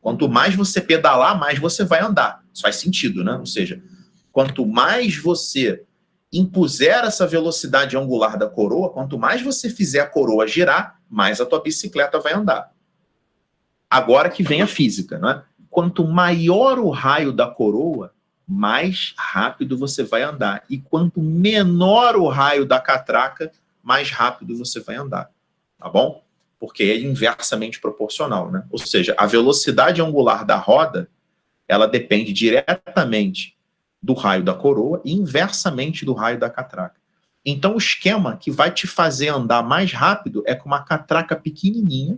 Quanto mais você pedalar, mais você vai andar. Isso faz sentido, né? Ou seja, quanto mais você impuser essa velocidade angular da coroa, quanto mais você fizer a coroa girar, mais a tua bicicleta vai andar. Agora que vem a física, né? Quanto maior o raio da coroa, mais rápido você vai andar. E quanto menor o raio da catraca, mais rápido você vai andar. Tá bom? Porque é inversamente proporcional, né? Ou seja, a velocidade angular da roda, ela depende diretamente do raio da coroa e inversamente do raio da catraca. Então, o esquema que vai te fazer andar mais rápido é com uma catraca pequenininha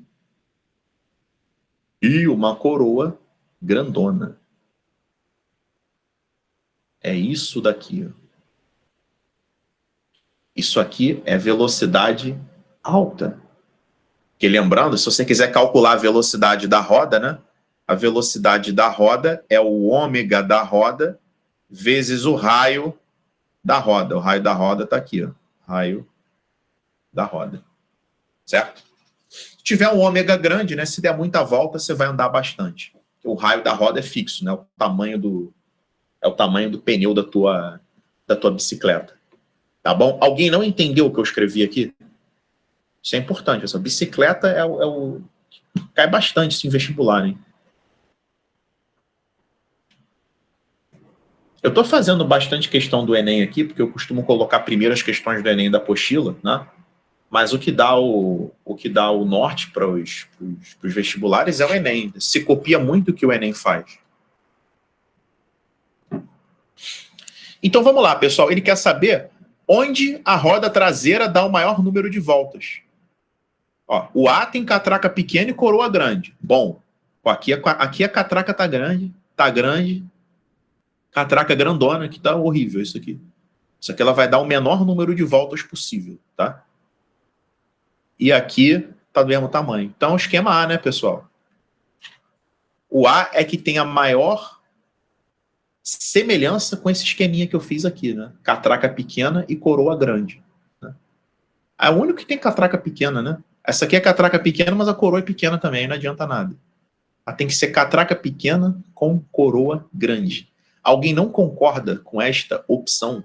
e uma coroa grandona. É isso daqui. Isso aqui é velocidade alta. Porque lembrando, se você quiser calcular a velocidade da roda, né? A velocidade da roda é o ômega da roda vezes o raio da roda. O raio da roda está aqui, ó. Raio da roda. Certo? Se tiver um ômega grande, né? Se der muita volta, você vai andar bastante. O raio da roda é fixo, né? É o tamanho do pneu da tua bicicleta. Tá bom? Alguém não entendeu o que eu escrevi aqui? Isso é importante. Essa bicicleta cai bastante isso em vestibular, hein? Eu estou fazendo bastante questão do Enem aqui, porque eu costumo colocar primeiro as questões do Enem da apostila, né? Mas o que dá o norte para os vestibulares é o Enem. Se copia muito o que o Enem faz. Então vamos lá, pessoal. Ele quer saber onde a roda traseira dá o maior número de voltas. Ó, o A tem catraca pequena e coroa grande. Bom, aqui a catraca está grande. Catraca grandona, que tá horrível isso aqui. Isso aqui ela vai dar o menor número de voltas possível, tá? E aqui tá do mesmo tamanho. Então, esquema A, né, pessoal? O A é que tem a maior semelhança com esse esqueminha que eu fiz aqui, né? Catraca pequena e coroa grande. Né? É o único que tem catraca pequena, né? Essa aqui é catraca pequena, mas a coroa é pequena também, não adianta nada. Ela tem que ser catraca pequena com coroa grande. Alguém não concorda com esta opção?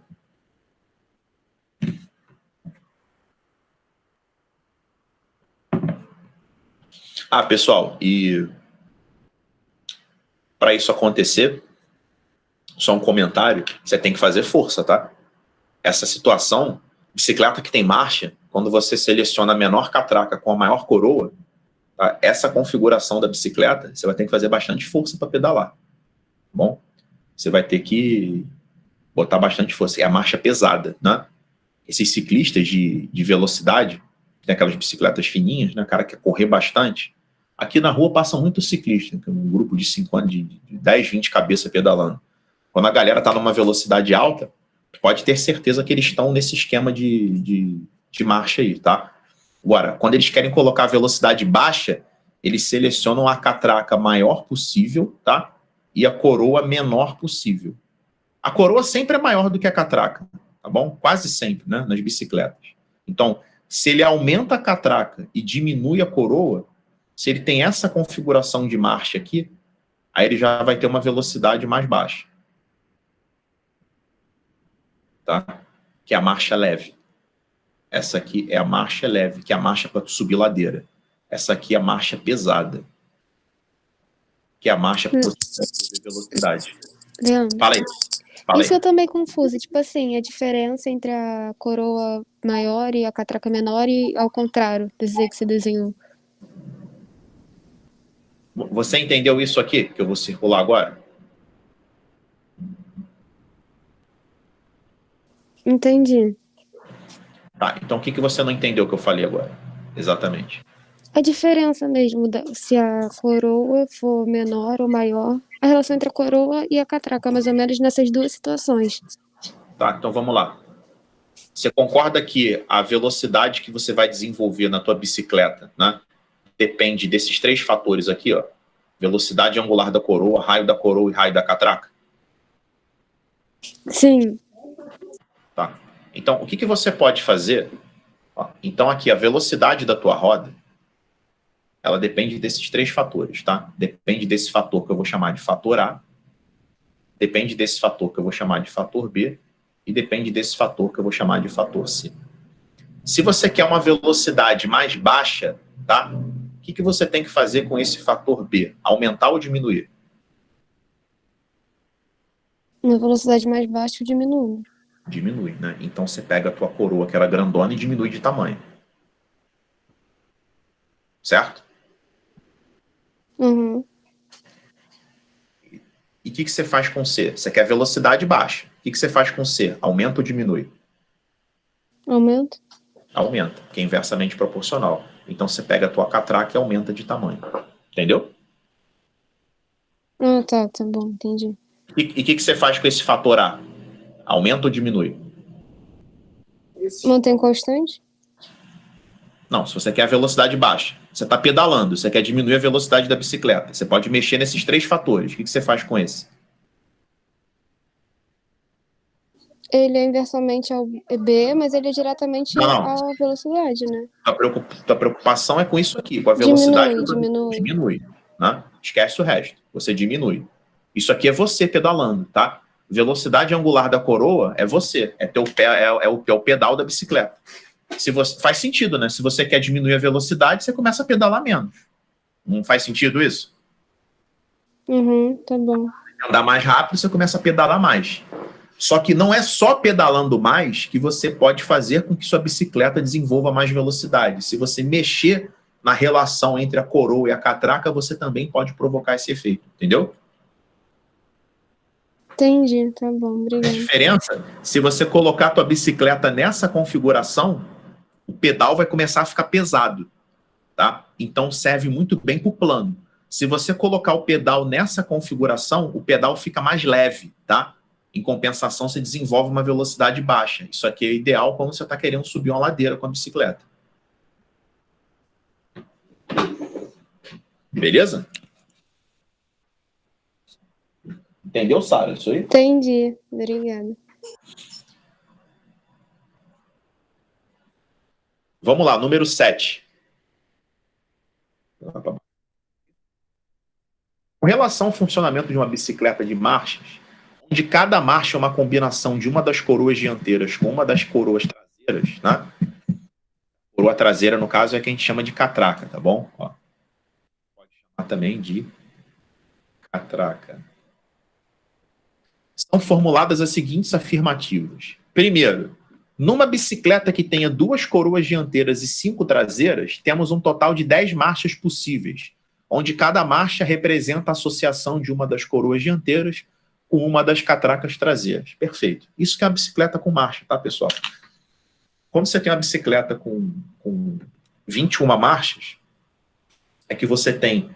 Ah, pessoal, e para isso acontecer, só um comentário, você tem que fazer força, tá? Essa situação, bicicleta que tem marcha, quando você seleciona a menor catraca com a maior coroa, tá? Essa configuração da bicicleta, você vai ter que fazer bastante força para pedalar, tá bom? Você vai ter que botar bastante força. É a marcha pesada, né? Esses ciclistas de velocidade, tem aquelas bicicletas fininhas, né? O cara quer correr bastante. Aqui na rua passa muito ciclista, um grupo de 5 anos, de 10, 20 cabeças pedalando. Quando a galera está numa velocidade alta, pode ter certeza que eles estão nesse esquema de marcha aí, tá? Agora, quando eles querem colocar a velocidade baixa, eles selecionam a catraca maior possível, tá? E a coroa menor possível. A coroa sempre é maior do que a catraca, tá bom? Quase sempre, né? Nas bicicletas. Então, se ele aumenta a catraca e diminui a coroa, se ele tem essa configuração de marcha aqui, aí ele já vai ter uma velocidade mais baixa. Tá? Que é a marcha leve. Essa aqui é a marcha leve, que é a marcha para subir ladeira. Essa aqui é a marcha pesada, que é a marcha para você velocidade. Leandro, Fala aí. Fala isso aí. eu também confuso. Tipo assim, a diferença entre a coroa maior e a catraca menor e ao contrário, dizer que você desenhou. Você entendeu isso aqui, que eu vou circular agora? Entendi. Tá, então o que você não entendeu que eu falei agora? Exatamente. A diferença mesmo, se a coroa for menor ou maior, a relação entre a coroa e a catraca, mais ou menos nessas duas situações. Tá, então vamos lá. Você concorda que a velocidade que você vai desenvolver na tua bicicleta, né, depende desses 3 fatores aqui, ó? Velocidade angular da coroa, raio da coroa e raio da catraca? Sim. Tá. Então, o que você pode fazer? Ó, então, aqui, a velocidade da tua roda, ela depende desses 3 fatores, tá? Depende desse fator que eu vou chamar de fator A, depende desse fator que eu vou chamar de fator B, e depende desse fator que eu vou chamar de fator C. Se você quer uma velocidade mais baixa, tá? O que você tem que fazer com esse fator B? Aumentar ou diminuir? Na velocidade mais baixa, eu diminuo. Diminui, né? Então você pega a tua coroa, que era grandona, e diminui de tamanho. Certo? Uhum. E o que você faz com C? Você quer velocidade baixa. O que você faz com C? Aumenta ou diminui? Aumento. Aumenta, que é inversamente proporcional. Então você pega a tua catraca e aumenta de tamanho. Entendeu? Ah, tá bom, entendi. E o que você faz com esse fator A? Aumenta ou diminui? Mantém constante? Não, se você quer a velocidade baixa, você está pedalando, você quer diminuir a velocidade da bicicleta, você pode mexer nesses 3 fatores. O que você faz com esse? Ele é inversamente ao B, mas ele é diretamente Não, não. à velocidade, né? Tua preocupação é com isso aqui, com a velocidade. Diminui, né? Esquece o resto. Você diminui. Isso aqui é você pedalando, tá? Velocidade angular da coroa é você. É teu pé, é o pedal da bicicleta. Se você, faz sentido, né? Se você quer diminuir a velocidade, você começa a pedalar menos. Não faz sentido isso? Uhum, tá bom. Andar mais rápido, você começa a pedalar mais. Só que não é só pedalando mais que você pode fazer com que sua bicicleta desenvolva mais velocidade. Se você mexer na relação entre a coroa e a catraca, você também pode provocar esse efeito, entendeu? Entendi, tá bom, A obrigada. diferença, se você colocar a tua bicicleta nessa configuração, o pedal vai começar a ficar pesado, tá? Então serve muito bem para o plano. Se você colocar o pedal nessa configuração, o pedal fica mais leve, tá? Em compensação, você desenvolve uma velocidade baixa. Isso aqui é ideal quando você está querendo subir uma ladeira com a bicicleta. Beleza? Entendeu, Sara? Isso aí? Entendi. Obrigada. Vamos lá, número 7. Com relação ao funcionamento de uma bicicleta de marchas, onde cada marcha é uma combinação de uma das coroas dianteiras com uma das coroas traseiras, né? Coroa traseira, no caso, é que a gente chama de catraca, tá bom? Ó. Pode chamar também de catraca. São formuladas as seguintes afirmativas. Primeiro, numa bicicleta que tenha 2 coroas dianteiras e 5 traseiras, temos um total de 10 marchas possíveis, onde cada marcha representa a associação de uma das coroas dianteiras com uma das catracas traseiras. Perfeito. Isso que é uma bicicleta com marcha, tá, pessoal? Quando você tem uma bicicleta com 21 marchas, é que você tem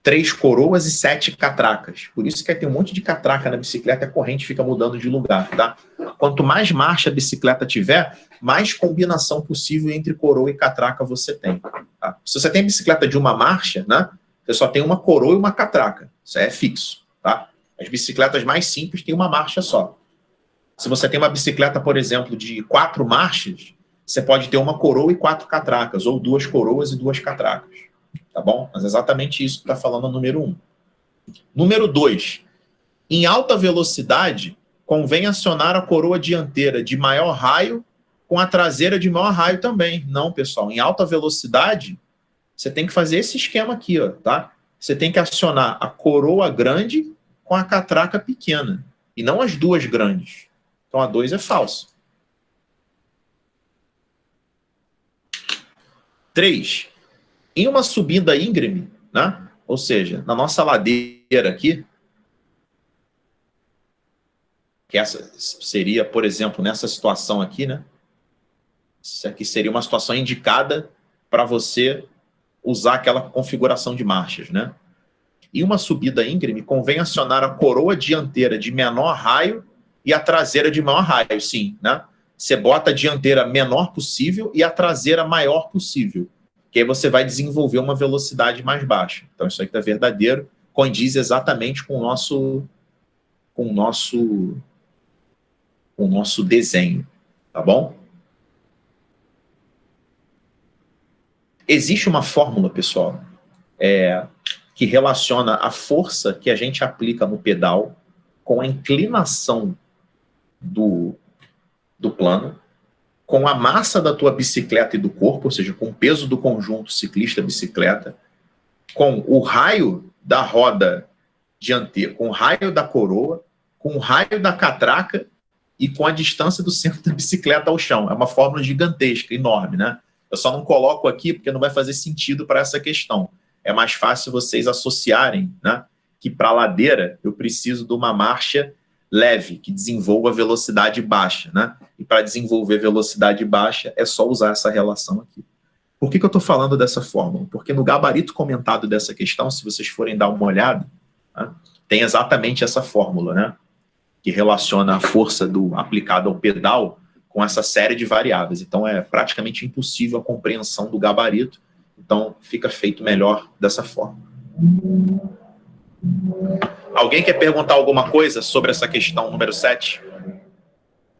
3 coroas e 7 catracas. Por isso que tem um monte de catraca na bicicleta e a corrente fica mudando de lugar, tá? Quanto mais marcha a bicicleta tiver, mais combinação possível entre coroa e catraca você tem. Tá? Se você tem bicicleta de uma marcha, né? Você só tem uma coroa e uma catraca. Isso é fixo, tá? As bicicletas mais simples têm uma marcha só. Se você tem uma bicicleta, por exemplo, de 4 marchas, você pode ter uma coroa e 4 catracas, ou 2 coroas e 2 catracas. Tá bom? Mas é exatamente isso que está falando no número 1. Número 2. Em alta velocidade, convém acionar a coroa dianteira de maior raio com a traseira de maior raio também. Não, pessoal. Em alta velocidade, você tem que fazer esse esquema aqui, ó, tá? Você tem que acionar a coroa grande com a catraca pequena. E não as duas grandes. Então a 2 é falso. 3. Em uma subida íngreme, né? Ou seja, na nossa ladeira aqui, que essa seria, por exemplo, nessa situação aqui, né? Isso aqui seria uma situação indicada para você usar aquela configuração de marchas, né? Em uma subida íngreme, convém acionar a coroa dianteira de menor raio e a traseira de maior raio, sim, né? Você bota a dianteira menor possível e a traseira maior possível, que aí você vai desenvolver uma velocidade mais baixa. Então, isso aqui está verdadeiro, condiz exatamente com o nosso desenho, tá bom? Existe uma fórmula, pessoal, que relaciona a força que a gente aplica no pedal com a inclinação do plano, com a massa da tua bicicleta e do corpo, ou seja, com o peso do conjunto ciclista-bicicleta, com o raio da roda dianteira, com o raio da coroa, com o raio da catraca e com a distância do centro da bicicleta ao chão. É uma fórmula gigantesca, enorme, né? Eu só não coloco aqui porque não vai fazer sentido para essa questão. É mais fácil vocês associarem, né, que para a ladeira eu preciso de uma marcha leve, que desenvolva velocidade baixa, né? E para desenvolver velocidade baixa é só usar essa relação aqui. Por que eu estou falando dessa fórmula? Porque no gabarito comentado dessa questão, se vocês forem dar uma olhada, né, tem exatamente essa fórmula, né? Que relaciona a força aplicada ao pedal com essa série de variáveis. Então, é praticamente impossível a compreensão do gabarito. Então, fica feito melhor dessa forma. Alguém quer perguntar alguma coisa sobre essa questão número 7?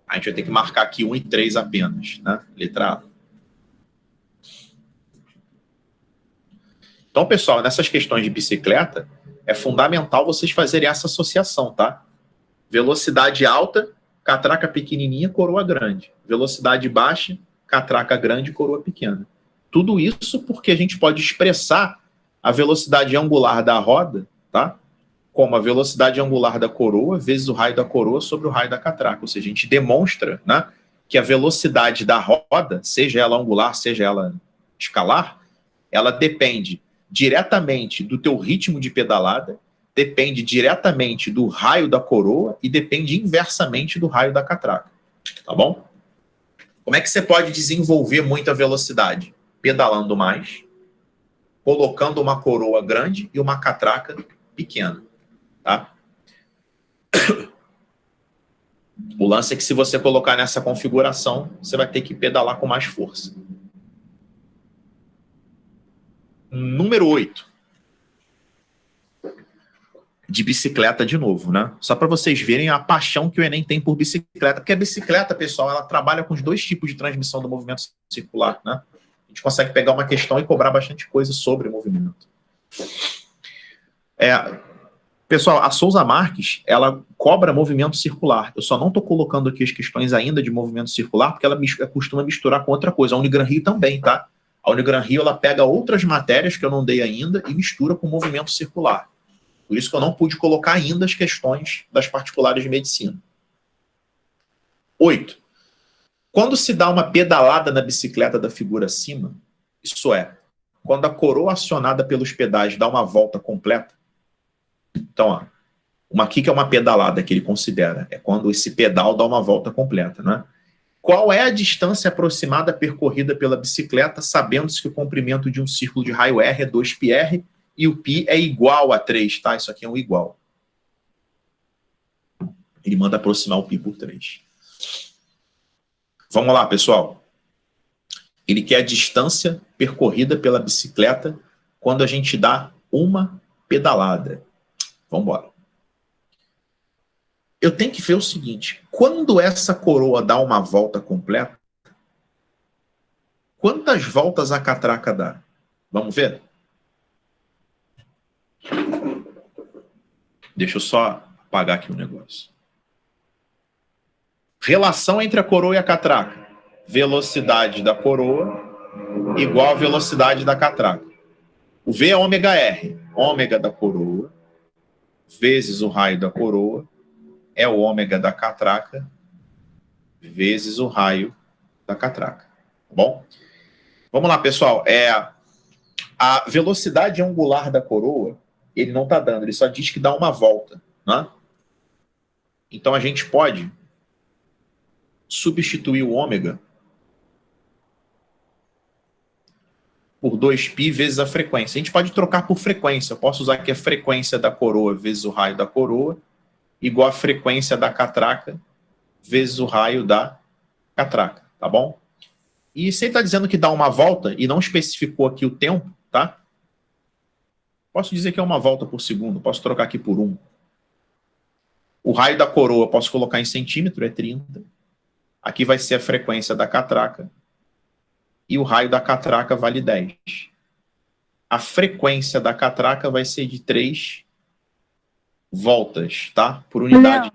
A gente vai ter que marcar aqui 1 e 3 apenas, né? Letra A. Então, pessoal, nessas questões de bicicleta, é fundamental vocês fazerem essa associação, tá? Velocidade alta, catraca pequenininha, coroa grande. Velocidade baixa, catraca grande, coroa pequena. Tudo isso porque a gente pode expressar a velocidade angular da roda, tá? Como a velocidade angular da coroa vezes o raio da coroa sobre o raio da catraca. Ou seja, a gente demonstra, né, que a velocidade da roda, seja ela angular, seja ela escalar, ela depende diretamente do teu ritmo de pedalada, depende diretamente do raio da coroa e depende inversamente do raio da catraca. Tá bom? Como é que você pode desenvolver muita velocidade? Pedalando mais, colocando uma coroa grande e uma catraca pequena. Tá? O lance é que se você colocar nessa configuração, você vai ter que pedalar com mais força. Número 8. de bicicleta de novo, né? Só para vocês verem a paixão que o Enem tem por bicicleta, porque a bicicleta, pessoal, ela trabalha com os dois tipos de transmissão do movimento circular, né? A gente consegue pegar uma questão e cobrar bastante coisa sobre o movimento. Pessoal, a Souza Marques, ela cobra movimento circular. Eu só não estou colocando aqui as questões ainda de movimento circular, porque ela costuma misturar com outra coisa. A Unigran Rio também, tá? A Unigran Rio, ela pega outras matérias que eu não dei ainda e mistura com movimento circular. Por isso que eu não pude colocar ainda as questões das particulares de medicina. 8. Quando se dá uma pedalada na bicicleta da figura acima, isso é, quando a coroa acionada pelos pedais dá uma volta completa. Então, ó, uma aqui que é uma pedalada que ele considera, é quando esse pedal dá uma volta completa, né? Qual é a distância aproximada percorrida pela bicicleta, sabendo-se que o comprimento de um círculo de raio R é 2πr e o π é igual a 3, tá? Isso aqui é um igual. Ele manda aproximar o π por 3. Vamos lá, pessoal. Ele quer a distância percorrida pela bicicleta quando a gente dá uma pedalada. Vamos embora. Eu tenho que ver o seguinte, quando essa coroa dá uma volta completa, quantas voltas a catraca dá? Vamos ver? Deixa eu só apagar aqui o negócio. Relação entre a coroa e a catraca. Velocidade da coroa igual a velocidade da catraca. O V é ômega R. Ômega da coroa vezes o raio da coroa é o ômega da catraca vezes o raio da catraca. Tá bom? Vamos lá, pessoal. A velocidade angular da coroa, ele não está dando, ele só diz que dá uma volta, né? Então a gente pode substituir o ômega por 2π vezes a frequência. A gente pode trocar por frequência. Eu posso usar aqui a frequência da coroa vezes o raio da coroa, igual a frequência da catraca vezes o raio da catraca, tá bom? E se ele está dizendo que dá uma volta e não especificou aqui o tempo, tá? Posso dizer que é uma volta por segundo, posso trocar aqui por 1. O raio da coroa posso colocar em centímetro, é 30. Aqui vai ser a frequência da catraca. E o raio da catraca vale 10. A frequência da catraca vai ser de 3 voltas, tá? Por unidade.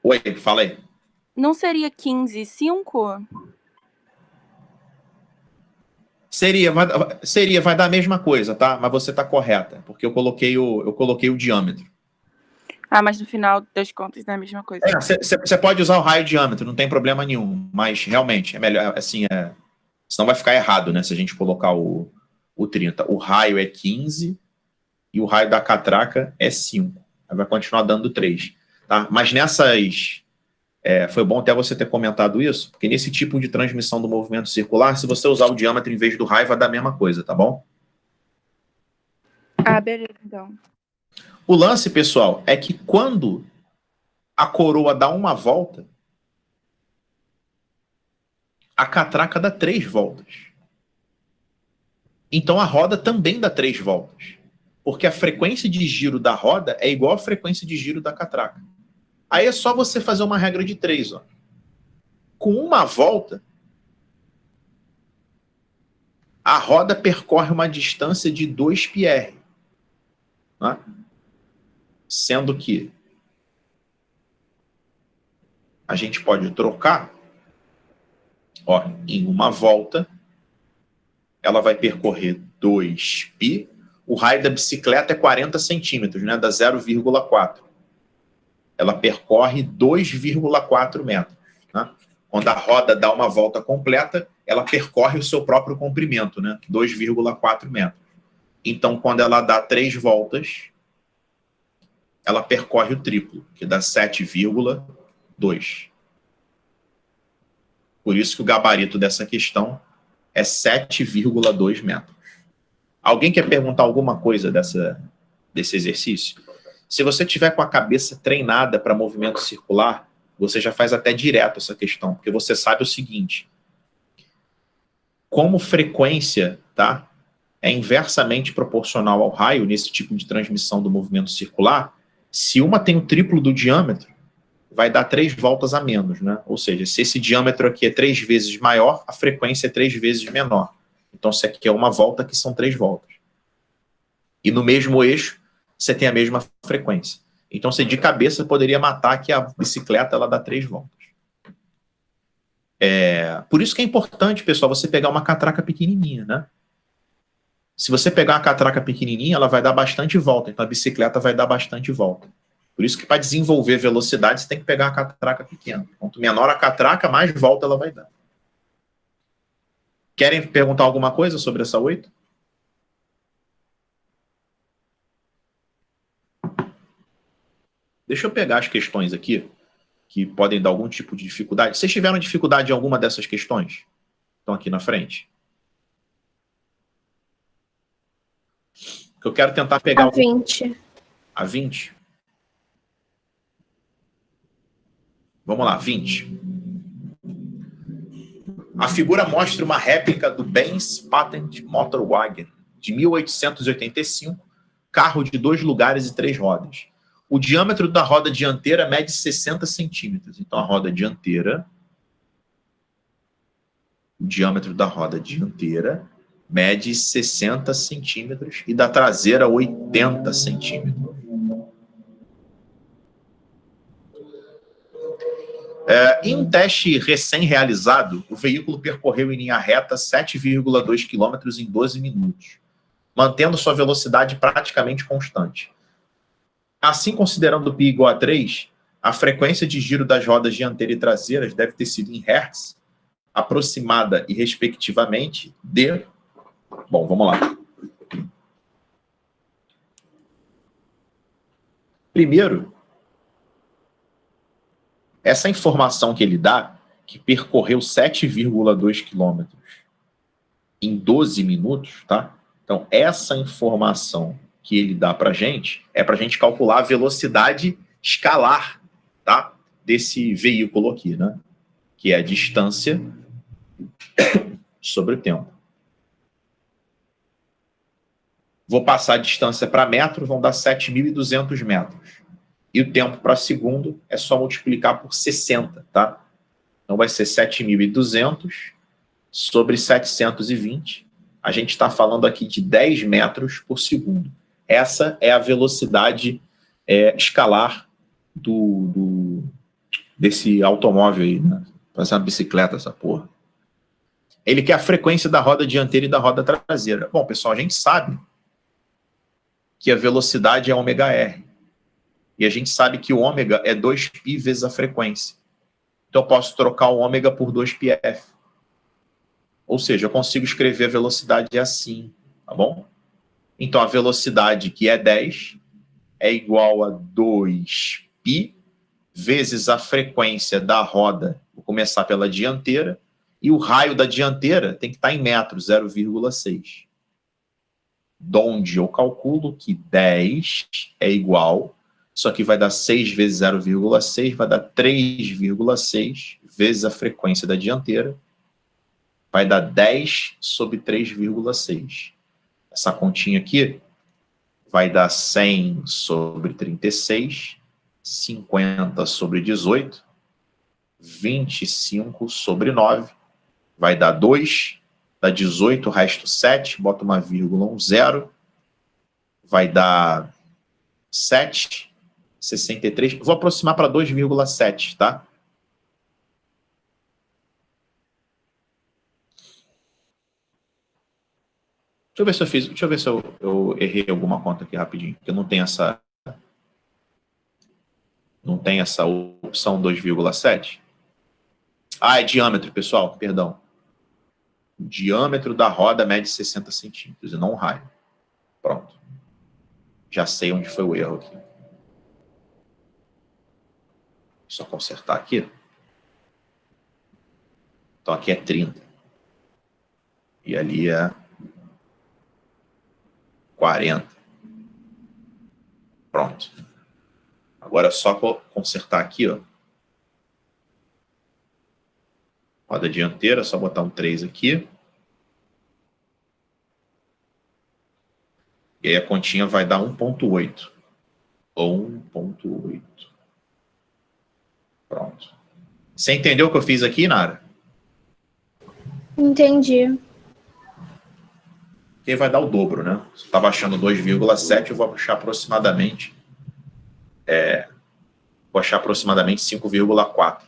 Oi, fala aí. Não seria 15,5? Seria, vai dar a mesma coisa, tá? Mas você tá correta, porque eu coloquei o diâmetro. Ah, mas no final das contas não é a mesma coisa. Você pode usar o raio diâmetro, não tem problema nenhum, mas realmente é melhor, assim, senão vai ficar errado, né, se a gente colocar o 30. O raio é 15 e o raio da catraca é 5. Aí vai continuar dando 3, tá? Mas nessas... foi bom até você ter comentado isso, porque nesse tipo de transmissão do movimento circular, se você usar o diâmetro em vez do raio, vai dar a mesma coisa, tá bom? Ah, beleza, então. O lance, pessoal, é que quando a coroa dá uma volta, a catraca dá 3 voltas. Então a roda também dá 3 voltas. Porque a frequência de giro da roda é igual à frequência de giro da catraca. Aí é só você fazer uma regra de 3. Ó. Com uma volta, a roda percorre uma distância de 2πr. Né? Sendo que a gente pode trocar, ó, em uma volta, ela vai percorrer 2π. O raio da bicicleta é 40 centímetros, né? Dá 0,4. Ela percorre 2,4 metros. Né? Quando a roda dá uma volta completa, ela percorre o seu próprio comprimento, né? 2,4 metros. Então, quando ela dá 3 voltas, ela percorre o triplo, que dá 7,2. Por isso que o gabarito dessa questão é 7,2 metros. Alguém quer perguntar alguma coisa desse exercício? Se você tiver com a cabeça treinada para movimento circular, você já faz até direto essa questão, porque você sabe o seguinte: como frequência, tá, é inversamente proporcional ao raio nesse tipo de transmissão do movimento circular, Se uma tem o triplo do diâmetro, vai dar 3 voltas a menos, né? Ou seja, se esse diâmetro aqui é 3 vezes maior, a frequência é 3 vezes menor. Então, se aqui é uma volta, aqui são 3 voltas. E no mesmo eixo, você tem a mesma frequência. Então, você de cabeça poderia matar que a bicicleta ela dá 3 voltas. Por isso que é importante, pessoal, você pegar uma catraca pequenininha, né? Se você pegar uma catraca pequenininha, ela vai dar bastante volta. Então, a bicicleta vai dar bastante volta. Por isso que para desenvolver velocidade, você tem que pegar uma catraca pequena. Quanto menor a catraca, mais volta ela vai dar. Querem perguntar alguma coisa sobre essa 8? Deixa eu pegar as questões aqui, que podem dar algum tipo de dificuldade. Vocês tiveram dificuldade em alguma dessas questões? Estão aqui na frente. Eu quero tentar pegar... A 20. A 20? Vamos lá, 20. A figura mostra uma réplica do Benz Patent Motorwagen, de 1885, carro de 2 lugares e 3 rodas. O diâmetro da roda dianteira mede 60 centímetros. Então, a roda dianteira... O diâmetro da roda dianteira mede 60 centímetros e da traseira 80 centímetros. Em um teste recém-realizado, o veículo percorreu em linha reta 7,2 km em 12 minutos, mantendo sua velocidade praticamente constante. Assim, considerando π igual a 3, a frequência de giro das rodas dianteira e traseiras deve ter sido em Hz, aproximada e respectivamente de... Bom, vamos lá. Primeiro, essa informação que ele dá, que percorreu 7,2 quilômetros em 12 minutos, tá? Então, essa informação que ele dá para a gente é para a gente calcular a velocidade escalar, tá? Desse veículo aqui, né? Que é a distância sobre o tempo. Vou passar a distância para metro, vão dar 7.200 metros. E o tempo para segundo é só multiplicar por 60, tá? Então vai ser 7.200 sobre 720. A gente está falando aqui de 10 metros por segundo. Essa é a velocidade escalar desse automóvel aí, né? Parece uma bicicleta essa porra. Ele quer a frequência da roda dianteira e da roda traseira. Bom, pessoal, a gente sabe que a velocidade é ômega-r. E a gente sabe que o ômega é 2π vezes a frequência. Então, eu posso trocar o ômega por 2πf. Ou seja, eu consigo escrever a velocidade assim, tá bom? Então, a velocidade, que é 10, é igual a 2π vezes a frequência da roda. Vou começar pela dianteira. E o raio da dianteira tem que estar em metros, 0,6. Donde eu calculo que 10 é igual... Isso aqui vai dar 6 vezes 0,6, vai dar 3,6 vezes a frequência da dianteira. Vai dar 10 sobre 3,6. Essa continha aqui vai dar 100 sobre 36, 50 sobre 18, 25 sobre 9, vai dar 2, dá 18, o resto 7, bota uma vírgula, um zero, vai dar 7, 63, vou aproximar para 2,7, tá? Deixa eu ver se eu fiz, deixa eu ver se eu errei alguma conta aqui rapidinho, porque não tem essa opção 2,7. Ah, é diâmetro, pessoal, perdão. O diâmetro da roda mede 60 centímetros e não o raio. Pronto. Já sei onde foi o erro aqui. Só consertar aqui. Então aqui é 30. E ali é 40. Pronto. Agora é só consertar aqui, ó. Roda dianteira, só botar um 3 aqui. E aí a continha vai dar 1,8. Ou 1,8. Pronto. Você entendeu o que eu fiz aqui, Nara? Entendi. Porque vai dar o dobro, né? Você estava achando 2,7, eu vou achar aproximadamente... vou achar aproximadamente 5,4.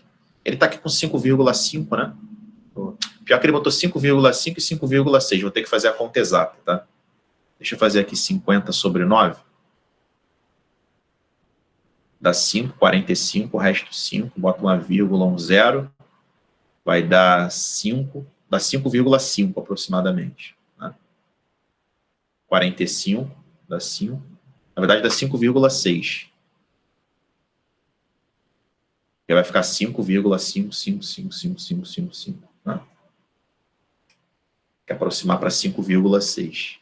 Ele está aqui com 5,5, né? Pior que ele botou 5,5 e 5,6. Vou ter que fazer a conta exata, tá? Deixa eu fazer aqui 50 sobre 9. Dá 5, 45, o resto 5. Bota uma vírgula, um zero. Vai dar 5. Dá 5,5 aproximadamente. Né? 45 dá 5. Na verdade, dá 5,6. Que vai ficar 5,5555555, né? Que é aproximar para 5,6.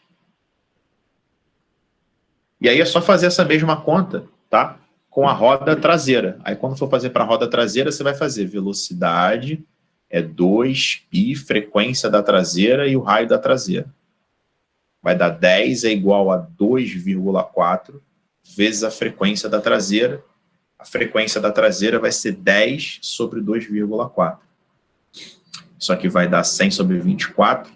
E aí é só fazer essa mesma conta, tá? Com a roda traseira. Aí quando for fazer para a roda traseira, você vai fazer velocidade, 2π, frequência da traseira e o raio da traseira. Vai dar 10 é igual a 2,4 vezes a frequência da traseira. A frequência da traseira vai ser 10 sobre 2,4. Isso aqui vai dar 100 sobre 24,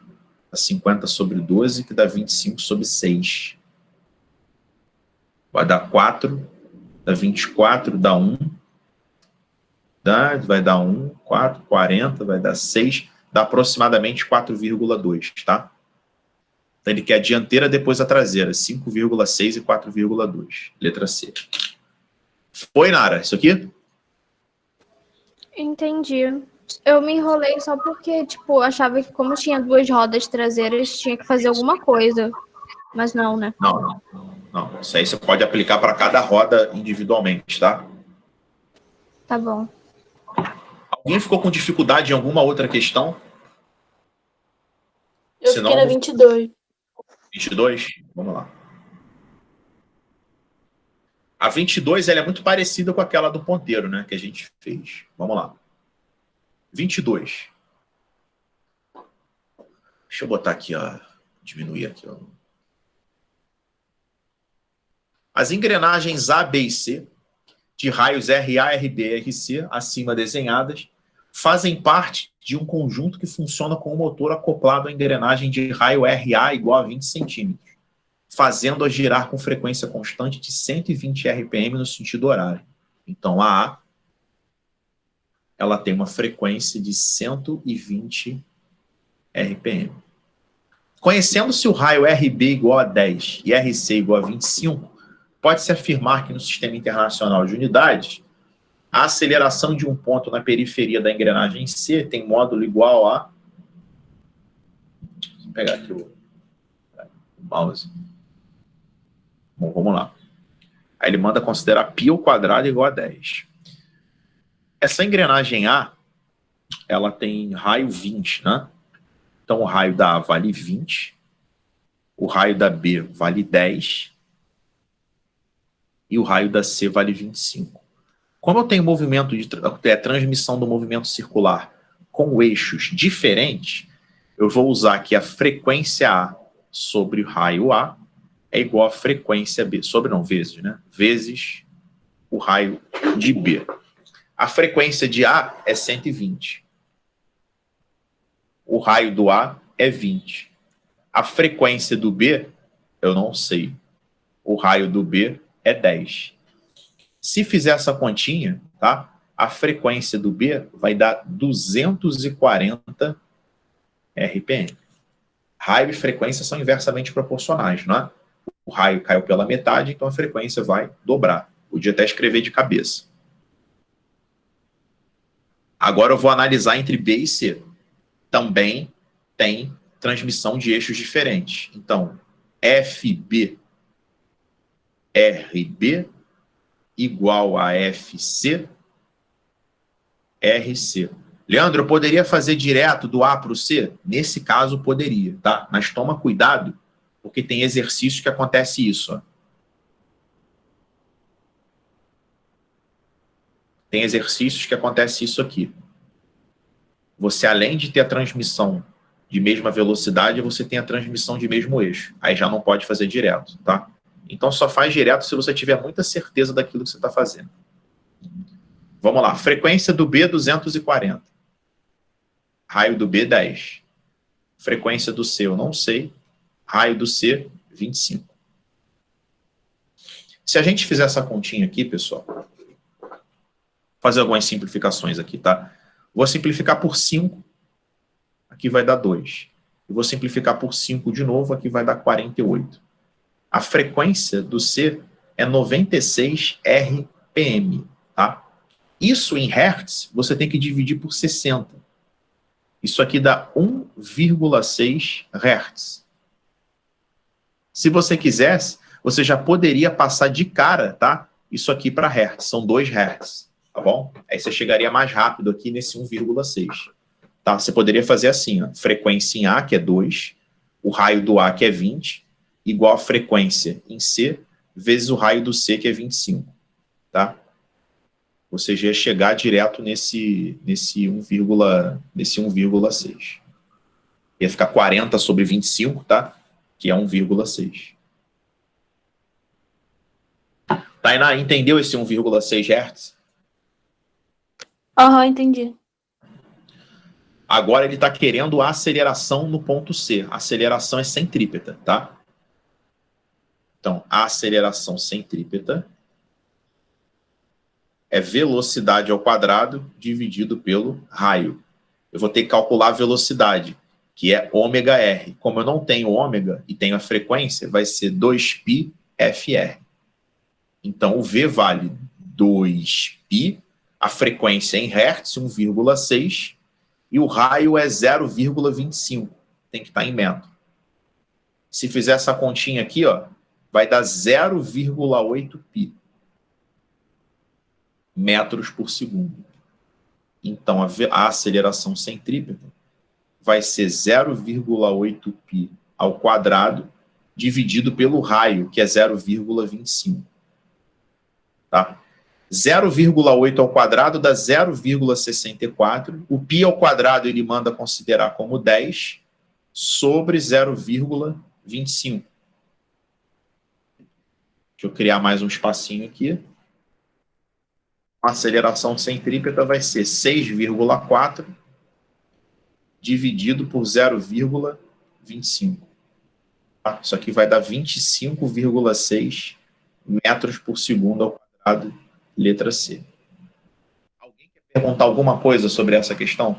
dá 50 sobre 12, que dá 25 sobre 6. Vai dar 4, dá 24, dá 1. Vai dar 1, 4, 40, vai dar 6, dá aproximadamente 4,2, tá? Então ele quer a dianteira, depois a traseira, 5,6 e 4,2. Letra C. Foi, Nara, isso aqui? Entendi. Eu me enrolei só porque, tipo, achava que como tinha 2 rodas traseiras, tinha que fazer alguma coisa. Mas não, né? Não. Isso aí você pode aplicar para cada roda individualmente, tá? Tá bom. Alguém ficou com dificuldade em alguma outra questão? Eu Senão, fiquei na 22. 22? Vamos lá. A 22 ela é muito parecida com aquela do ponteiro, né? Que a gente fez. Vamos lá. 22. Deixa eu botar aqui, ó. Diminuir aqui, ó. As engrenagens A, B e C, de raios RA, RB e RC, acima desenhadas, fazem parte de um conjunto que funciona com o motor acoplado à engrenagem de raio RA igual a 20 centímetros, fazendo-a girar com frequência constante de 120 RPM no sentido horário. Então, a A ela tem uma frequência de 120 RPM. Conhecendo-se o raio RB igual a 10 e RC igual a 25, pode-se afirmar que no sistema internacional de unidades, a aceleração de um ponto na periferia da engrenagem C tem módulo igual a... Vou pegar aqui o mouse. Bom, vamos lá. Aí ele manda considerar π ao quadrado igual a 10. Essa engrenagem A, ela tem raio 20, né? Então o raio da A vale 20, o raio da B vale 10 e o raio da C vale 25. Como eu tenho movimento de transmissão do movimento circular com eixos diferentes, eu vou usar aqui a frequência A sobre o raio A é igual a frequência B, sobre não, vezes, né? Vezes o raio de B. A frequência de A é 120. O raio do A é 20. A frequência do B, eu não sei. O raio do B é 10. Se fizer essa continha, tá? A frequência do B vai dar 240 RPM. Raio e frequência são inversamente proporcionais, não é? O raio caiu pela metade, então a frequência vai dobrar. Podia até escrever de cabeça. Agora eu vou analisar entre B e C. Também tem transmissão de eixos diferentes. Então, FB, RB igual a FC, RC. Leandro, eu poderia fazer direto do A para o C? Nesse caso, poderia, tá? Mas toma cuidado, porque tem exercícios que acontece isso, ó. Tem exercícios que acontece isso aqui. Você, além de ter a transmissão de mesma velocidade, você tem a transmissão de mesmo eixo. Aí já não pode fazer direto, tá? Então, só faz direto se você tiver muita certeza daquilo que você está fazendo. Vamos lá. Frequência do B, 240. Raio do B, 10. Frequência do C, eu não sei. Raio do C, 25. Se a gente fizer essa continha aqui, pessoal, vou fazer algumas simplificações aqui, tá? Vou simplificar por 5, aqui vai dar 2. Eu vou simplificar por 5 de novo, aqui vai dar 48. A frequência do C é 96 RPM, tá? Isso em Hertz, você tem que dividir por 60. Isso aqui dá 1,6 Hz. Se você quisesse, você já poderia passar de cara, tá? Isso aqui para Hertz, são 2 Hz, tá bom? Aí você chegaria mais rápido aqui nesse 1,6. Tá? Você poderia fazer assim, ó, frequência em A, que é 2, o raio do A, que é 20, igual a frequência em C, vezes o raio do C, que é 25, tá? Você já ia chegar direto nesse 1,6. Ia ficar 40 sobre 25, tá? Que é 1,6. Tainá, entendeu esse 1,6 Hz? Aham, entendi. Agora ele está querendo a aceleração no ponto C. A aceleração é centrípeta, tá? Então, a aceleração centrípeta é velocidade ao quadrado dividido pelo raio. Eu vou ter que calcular a velocidade, que é ômega-r. Como eu não tenho ômega e tenho a frequência, vai ser 2πfr. Então, o V vale 2π, a frequência em Hertz, 1,6, e o raio é 0,25. Tem que estar em metro. Se fizer essa continha aqui, ó, vai dar 0,8π metros por segundo. Então, a aceleração centrípeta vai ser 0,8π ao quadrado dividido pelo raio, que é 0,25. Tá? 0,8 ao quadrado dá 0,64. O π ao quadrado ele manda considerar como 10 sobre 0,25. Deixa eu criar mais um espacinho aqui. A aceleração centrípeta vai ser 6,4 dividido por 0,25. Tá? Isso aqui vai dar 25,6 metros por segundo ao quadrado, letra C. Alguém quer perguntar alguma coisa sobre essa questão?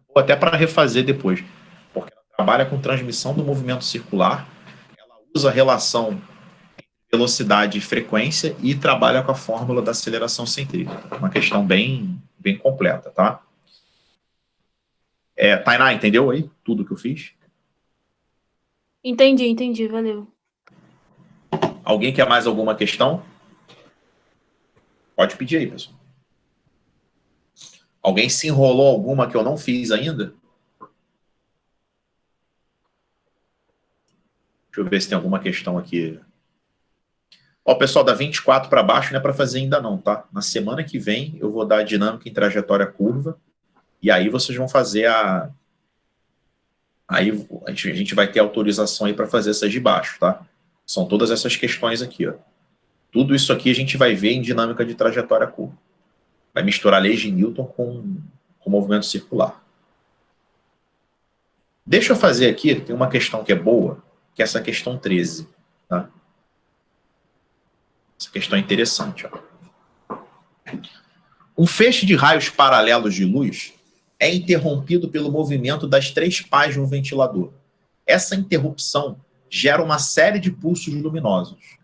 Vou até para refazer depois, porque ela trabalha com transmissão do movimento circular, ela usa a relação entre velocidade e frequência e trabalha com a fórmula da aceleração centrípeta. Uma questão bem completa, tá? Tainá, entendeu aí tudo que eu fiz? Entendi, valeu. Alguém quer mais alguma questão? Pode pedir aí, pessoal. Alguém se enrolou alguma que eu não fiz ainda? Deixa eu ver se tem alguma questão aqui. Ó, pessoal, da 24 para baixo não é para fazer ainda não, tá? Na semana que vem eu vou dar a dinâmica em trajetória curva e aí vocês vão fazer Aí a gente vai ter autorização aí para fazer essas de baixo, tá? São todas essas questões aqui, ó. Tudo isso aqui a gente vai ver em dinâmica de trajetória curva. Vai misturar leis de Newton com movimento circular. Deixa eu fazer aqui, tem uma questão que é boa, que é essa questão 13. Tá? Essa questão é interessante. Ó. Um feixe de raios paralelos de luz é interrompido pelo movimento das 3 pás de um ventilador. Essa interrupção gera uma série de pulsos luminosos.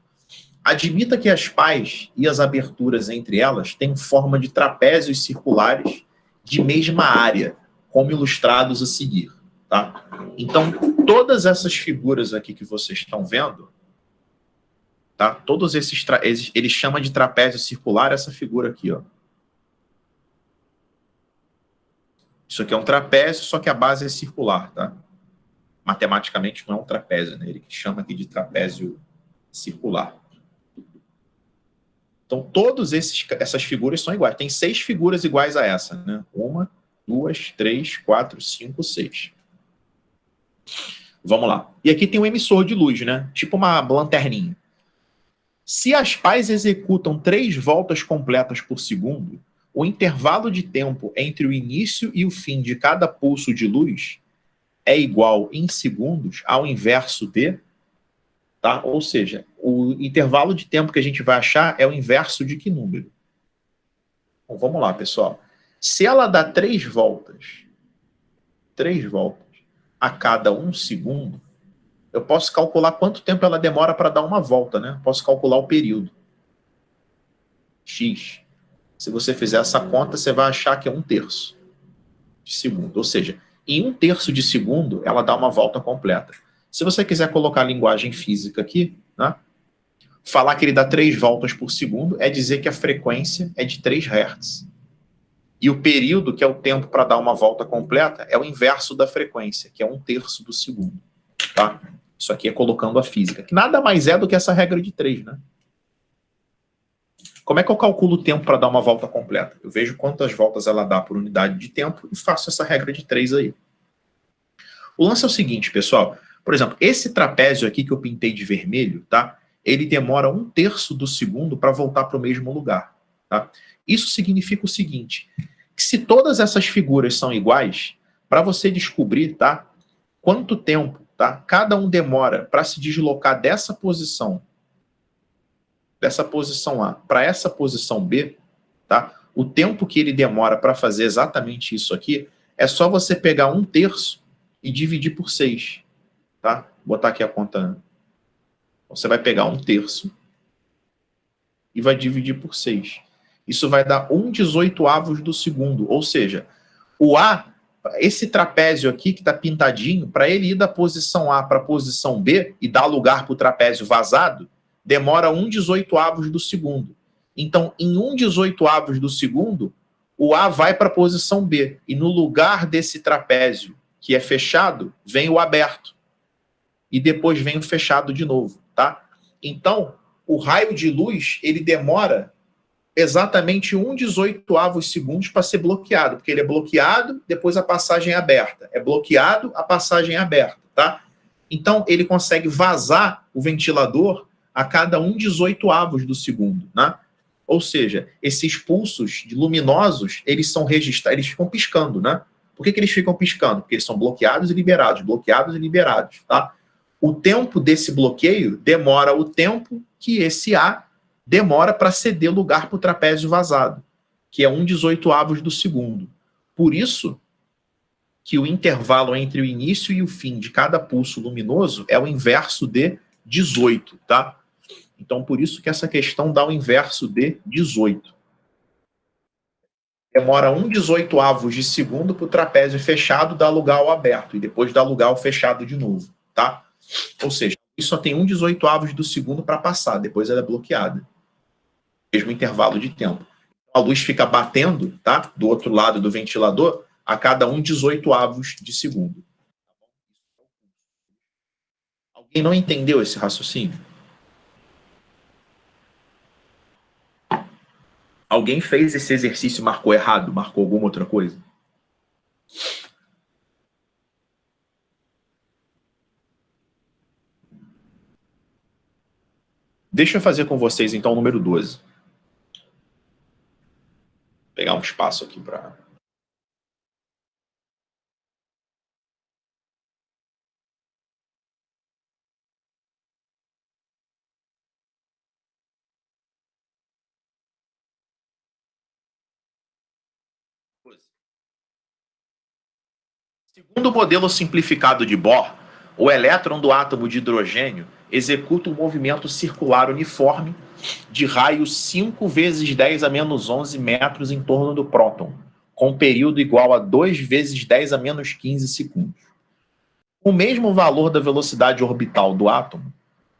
Admita que as pás e as aberturas entre elas têm forma de trapézios circulares de mesma área, como ilustrados a seguir. Tá? Então, todas essas figuras aqui que vocês estão vendo, tá? Todos esses ele chama de trapézio circular essa figura aqui. Ó. Isso aqui é um trapézio, só que a base é circular. Tá? Matematicamente não é um trapézio, né? Ele chama aqui de trapézio circular. Então, todas essas figuras são iguais. Tem 6 figuras iguais a essa. Né? 1, 2, 3, 4, 5, 6. Vamos lá. E aqui tem um emissor de luz, né? Tipo uma lanterninha. Se as pás executam 3 voltas completas por segundo, o intervalo de tempo entre o início e o fim de cada pulso de luz é igual em segundos ao inverso de, tá? Ou seja, o intervalo de tempo que a gente vai achar é o inverso de que número? Bom, vamos lá, pessoal. Se ela dá 3 voltas a cada 1 segundo, eu posso calcular quanto tempo ela demora para dar uma volta, né? Posso calcular o período. X. Se você fizer essa conta, você vai achar que é 1/3 de segundo. Ou seja, em 1/3 de segundo, ela dá uma volta completa. Se você quiser colocar a linguagem física aqui, né? Falar que ele dá 3 voltas por segundo é dizer que a frequência é de 3 Hz. E o período, que é o tempo para dar uma volta completa, é o inverso da frequência, que é 1/3 do segundo. Tá? Isso aqui é colocando a física, que nada mais é do que essa regra de 3, né? Como é que eu calculo o tempo para dar uma volta completa? Eu vejo quantas voltas ela dá por unidade de tempo e faço essa regra de 3 aí. O lance é o seguinte, pessoal. Por exemplo, esse trapézio aqui que eu pintei de vermelho, tá? Ele demora 1/3 do segundo para voltar para o mesmo lugar. Tá? Isso significa o seguinte, que se todas essas figuras são iguais, para você descobrir, tá, quanto tempo, tá, cada um demora para se deslocar dessa posição A para essa posição B, tá, o tempo que ele demora para fazer exatamente isso aqui, é só você pegar 1/3 e dividir por 6. Tá? Vou botar aqui a conta. Você vai pegar 1/3 e vai dividir por 6. Isso vai dar 1/18 do segundo. Ou seja, o A, esse trapézio aqui que está pintadinho, para ele ir da posição A para a posição B e dar lugar para o trapézio vazado, demora 1/18 do segundo. Então, em 1/18 do segundo, o A vai para a posição B. E no lugar desse trapézio que é fechado, vem o aberto. E depois vem o fechado de novo. Tá? Então, o raio de luz, ele demora exatamente 1/18 segundos para ser bloqueado, porque ele é bloqueado, depois a passagem é aberta. É bloqueado, a passagem é aberta, tá? Então, ele consegue vazar o ventilador a cada 1/18 do segundo, né? Ou seja, esses pulsos luminosos, eles são registrados, eles ficam piscando, né? Por que eles ficam piscando? Porque eles são bloqueados e liberados, tá? O tempo desse bloqueio demora o tempo que esse A demora para ceder lugar para o trapézio vazado, que é 1/18 do segundo. Por isso que o intervalo entre o início e o fim de cada pulso luminoso é o inverso de 18, tá? Então, por isso que essa questão dá o inverso de 18. Demora 1/18 de segundo para o trapézio fechado dar lugar ao aberto, e depois dar lugar ao fechado de novo, tá? Ou seja, isso só tem 1/18 do segundo para passar, depois ela é bloqueada. Mesmo intervalo de tempo. A luz fica batendo, tá, do outro lado do ventilador a cada 1/18 de segundo. Alguém não entendeu esse raciocínio? Alguém fez esse exercício e marcou errado? Marcou alguma outra coisa? Deixa eu fazer com vocês, então, o número 12. Vou pegar um espaço aqui para... Segundo o modelo simplificado de Bohr, o elétron do átomo de hidrogênio executa um movimento circular uniforme de raio 5 × 10⁻11 metros em torno do próton, com um período igual a 2 × 10⁻15 segundos. Com o mesmo valor da velocidade orbital do átomo,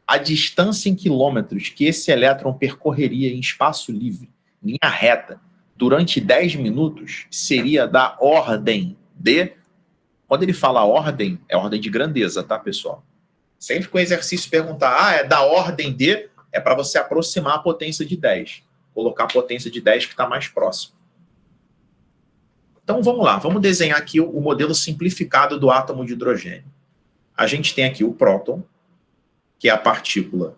a distância em quilômetros que esse elétron percorreria em espaço livre, em linha reta, durante 10 minutos, seria da ordem de... Quando ele fala ordem, é ordem de grandeza, tá, pessoal? Sempre que o exercício perguntar, é da ordem de, é para você aproximar a potência de 10. Colocar a potência de 10 que está mais próximo. Então, vamos lá. Vamos desenhar aqui o modelo simplificado do átomo de hidrogênio. a gente tem aqui o próton, que é a partícula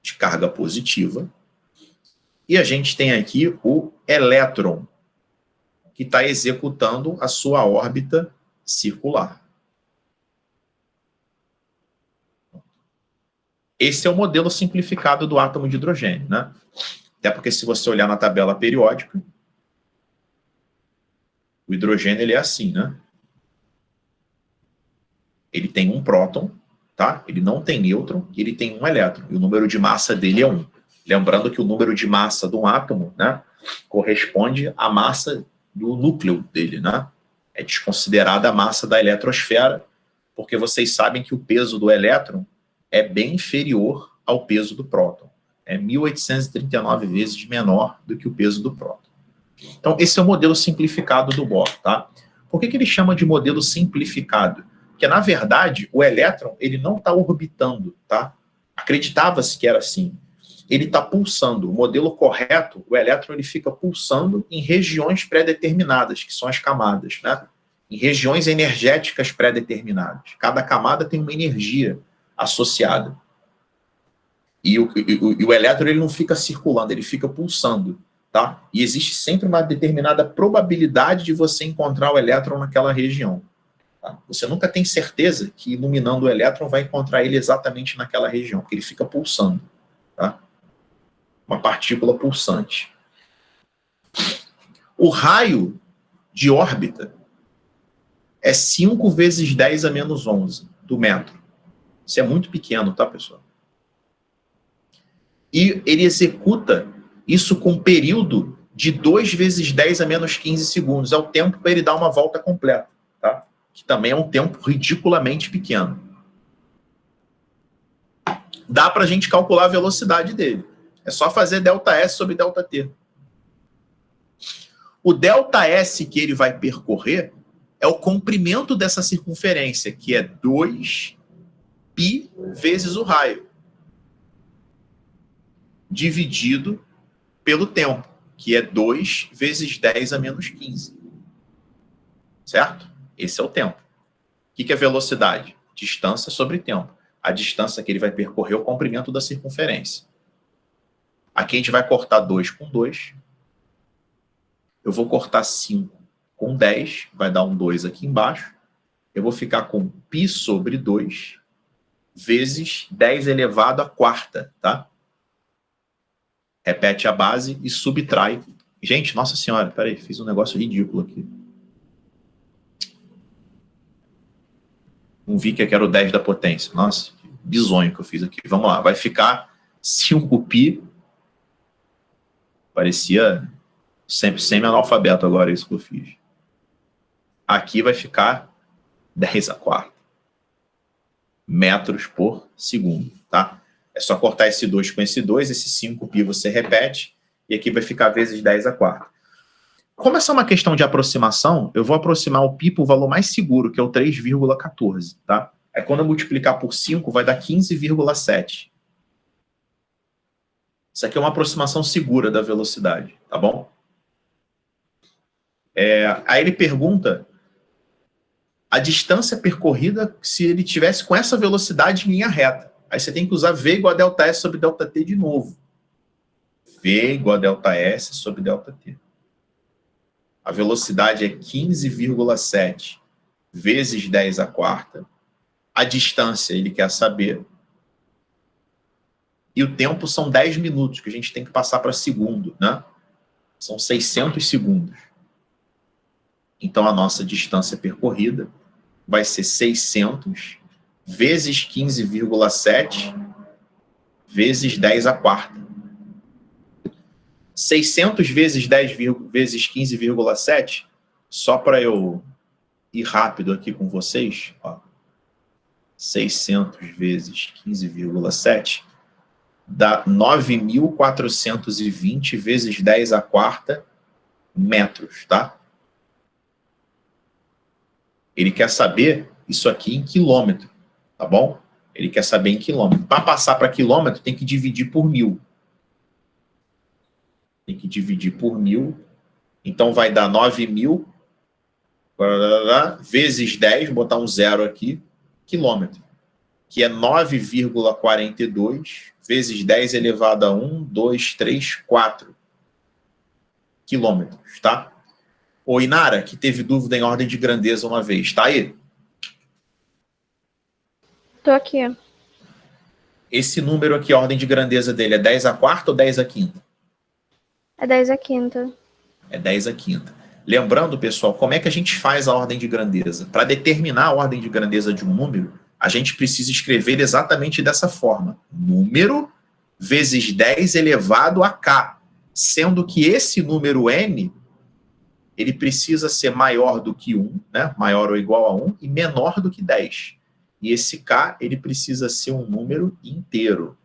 de carga positiva, e a gente tem aqui o elétron, que está executando a sua órbita circular. Esse é o modelo simplificado do átomo de hidrogênio, né? Até porque se você olhar na tabela periódica, o hidrogênio ele é assim, né? Ele tem um próton, tá? Ele não tem nêutron, e ele tem um elétron, e o número de massa dele é 1. Lembrando que o número de massa de um átomo, né, corresponde à massa do núcleo dele, né? É desconsiderada a massa da eletrosfera, porque vocês sabem que o peso do elétron é bem inferior ao peso do próton. É 1839 vezes menor do que o peso do próton. Então, esse é o modelo simplificado do Bohr, tá? Por que ele chama de modelo simplificado? Porque, na verdade, o elétron ele não está orbitando, tá? Acreditava-se que era assim. Ele está pulsando. O modelo correto, o elétron ele fica pulsando em regiões pré-determinadas, que são as camadas, né? Em regiões energéticas pré-determinadas. Cada camada tem uma energia associada. E o elétron ele não fica circulando, ele fica pulsando, tá? E existe sempre uma determinada probabilidade de você encontrar o elétron naquela região. Tá? Você nunca tem certeza que iluminando o elétron vai encontrar ele exatamente naquela região, porque ele fica pulsando, tá? Uma partícula pulsante. O raio de órbita é 5 vezes 10 a menos 11 do metro. Isso é muito pequeno, tá, pessoal? E ele executa isso com um período de 2 vezes 10 a menos 15 segundos. É o tempo para ele dar uma volta completa, tá? Que também é um tempo ridiculamente pequeno. Dá para a gente calcular a velocidade dele. É só fazer ΔS sobre ΔT. O ΔS que ele vai percorrer é o comprimento dessa circunferência, que é 2π vezes o raio, dividido pelo tempo, que é 2 vezes 10 a menos 15. Certo? Esse é o tempo. O que é velocidade? Distância sobre tempo. A distância que ele vai percorrer é o comprimento da circunferência. Aqui a gente vai cortar 2 com 2. Eu vou cortar 5 com 10. Vai dar um 2 aqui embaixo. Eu vou ficar com π sobre 2 vezes 10 elevado à quarta, tá? Repete a base e subtrai. Gente, nossa senhora, peraí, fiz um negócio ridículo aqui. Não vi que era o 10 da potência. Nossa, que bizonho que eu fiz aqui. Vamos lá, vai ficar 5π. Parecia sempre semi-analfabeto agora isso que eu fiz. Aqui vai ficar 10 a quarta metros por segundo, tá? É só cortar esse 2 com esse 2, esse 5π você repete, e aqui vai ficar vezes 10 a quarta. Como essa é uma questão de aproximação, eu vou aproximar o π para o valor mais seguro, que é o 3,14, tá? Aí quando eu multiplicar por 5, vai dar 15,7. Isso aqui é uma aproximação segura da velocidade, tá bom? Aí ele pergunta a distância percorrida se ele tivesse com essa velocidade em linha reta. Aí você tem que usar V igual a ΔS sobre ΔT de novo. V igual a ΔS sobre ΔT. A velocidade é 15,7 vezes 10 a quarta. A distância ele quer saber. E o tempo são 10 minutos, que a gente tem que passar para segundo, né? São 600 segundos. Então, a nossa distância percorrida vai ser 600 vezes 15,7 vezes 10 a quarta. 600 vezes 10 vezes 15,7, só para eu ir rápido aqui com vocês, ó. 600 vezes 15,7 dá 9.420 vezes 10 a quarta metros, tá? Ele quer saber isso aqui em quilômetro, tá bom? Ele quer saber em quilômetro. Para passar para quilômetro, tem que dividir por 1000. Tem que dividir por 1000. Então, vai dar 9.000 vezes 10, botar um zero aqui, quilômetro, que é 9,42 vezes 10 elevado a 1, 2, 3, 4 quilômetros, tá? O Inara, que teve dúvida em ordem de grandeza uma vez, tá aí? Tô aqui. Esse número aqui, a ordem de grandeza dele é 10 a quarta ou 10 a quinta? É 10 a quinta. É 10 a quinta. Lembrando, pessoal, como é que a gente faz a ordem de grandeza? Para determinar a ordem de grandeza de um número, a gente precisa escrever exatamente dessa forma. Número vezes 10 elevado a k, sendo que esse número n, ele precisa ser maior do que 1, né? Maior ou igual a 1, e menor do que 10. E esse k, ele precisa ser um número inteiro.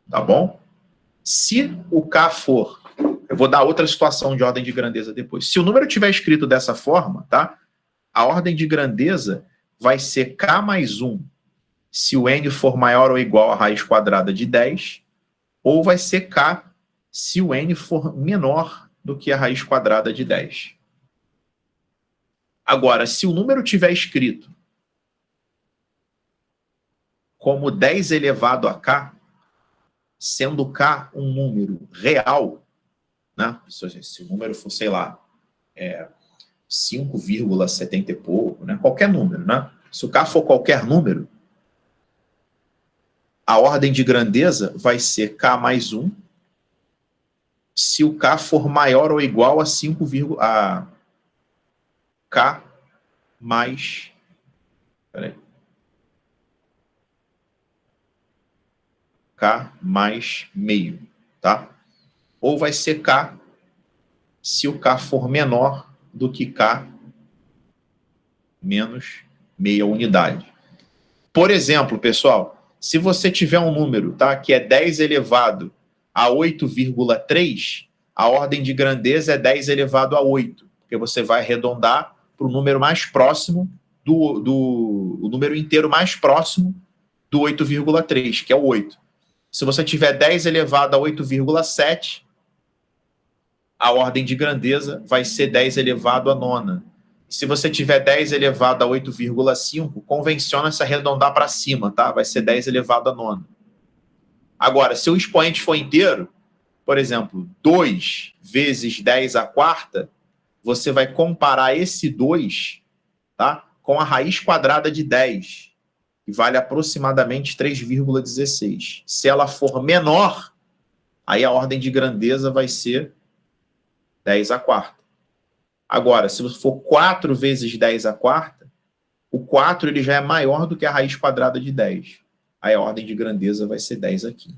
Tá bom? Se o k for... Eu vou dar outra situação de ordem de grandeza depois. Se o número estiver escrito dessa forma, tá? A ordem de grandeza vai ser k mais 1 se o n for maior ou igual à raiz quadrada de 10, ou vai ser k se o n for menor do que a raiz quadrada de 10. Agora, se o número estiver escrito como 10 elevado a k, sendo k um número real, né? Se o número for, sei lá, 5,70 e pouco, né? Qualquer número, né? Se o k for qualquer número, a ordem de grandeza vai ser k mais 1 se o k for maior ou igual a 5, a k mais... Peraí. K mais meio, tá? Ou vai ser k se o k for menor do que k menos meia unidade. Por exemplo, pessoal, se você tiver um número, tá, que é 10 elevado a 8,3, a ordem de grandeza é 10 elevado a 8, porque você vai arredondar para o número mais próximo o número inteiro mais próximo do 8,3, que é o 8. Se você tiver 10 elevado a 8,7, a ordem de grandeza vai ser 10 elevado a nona. Se você tiver 10 elevado a 8,5, convenciona-se arredondar para cima, tá? Vai ser 10 elevado a nona. Agora, se o expoente for inteiro, por exemplo, 2 vezes 10 a quarta, você vai comparar esse 2, tá, com a raiz quadrada de 10, que vale aproximadamente 3,16. Se ela for menor, aí a ordem de grandeza vai ser 10 a quarta. Agora, se for 4 vezes 10 a quarta, o 4 ele já é maior do que a raiz quadrada de 10. Aí a ordem de grandeza vai ser 10 aqui.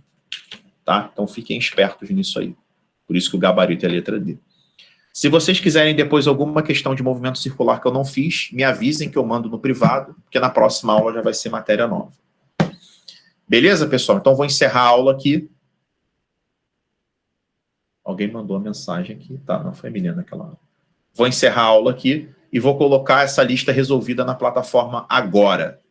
Tá? Então fiquem espertos nisso aí. Por isso que o gabarito é a letra D. Se vocês quiserem depois alguma questão de movimento circular que eu não fiz, me avisem que eu mando no privado, porque na próxima aula já vai ser matéria nova. Beleza, pessoal? Então vou encerrar a aula aqui. Alguém mandou a mensagem aqui. Tá, não foi a Milena aquela hora. Vou encerrar a aula aqui e vou colocar essa lista resolvida na plataforma agora.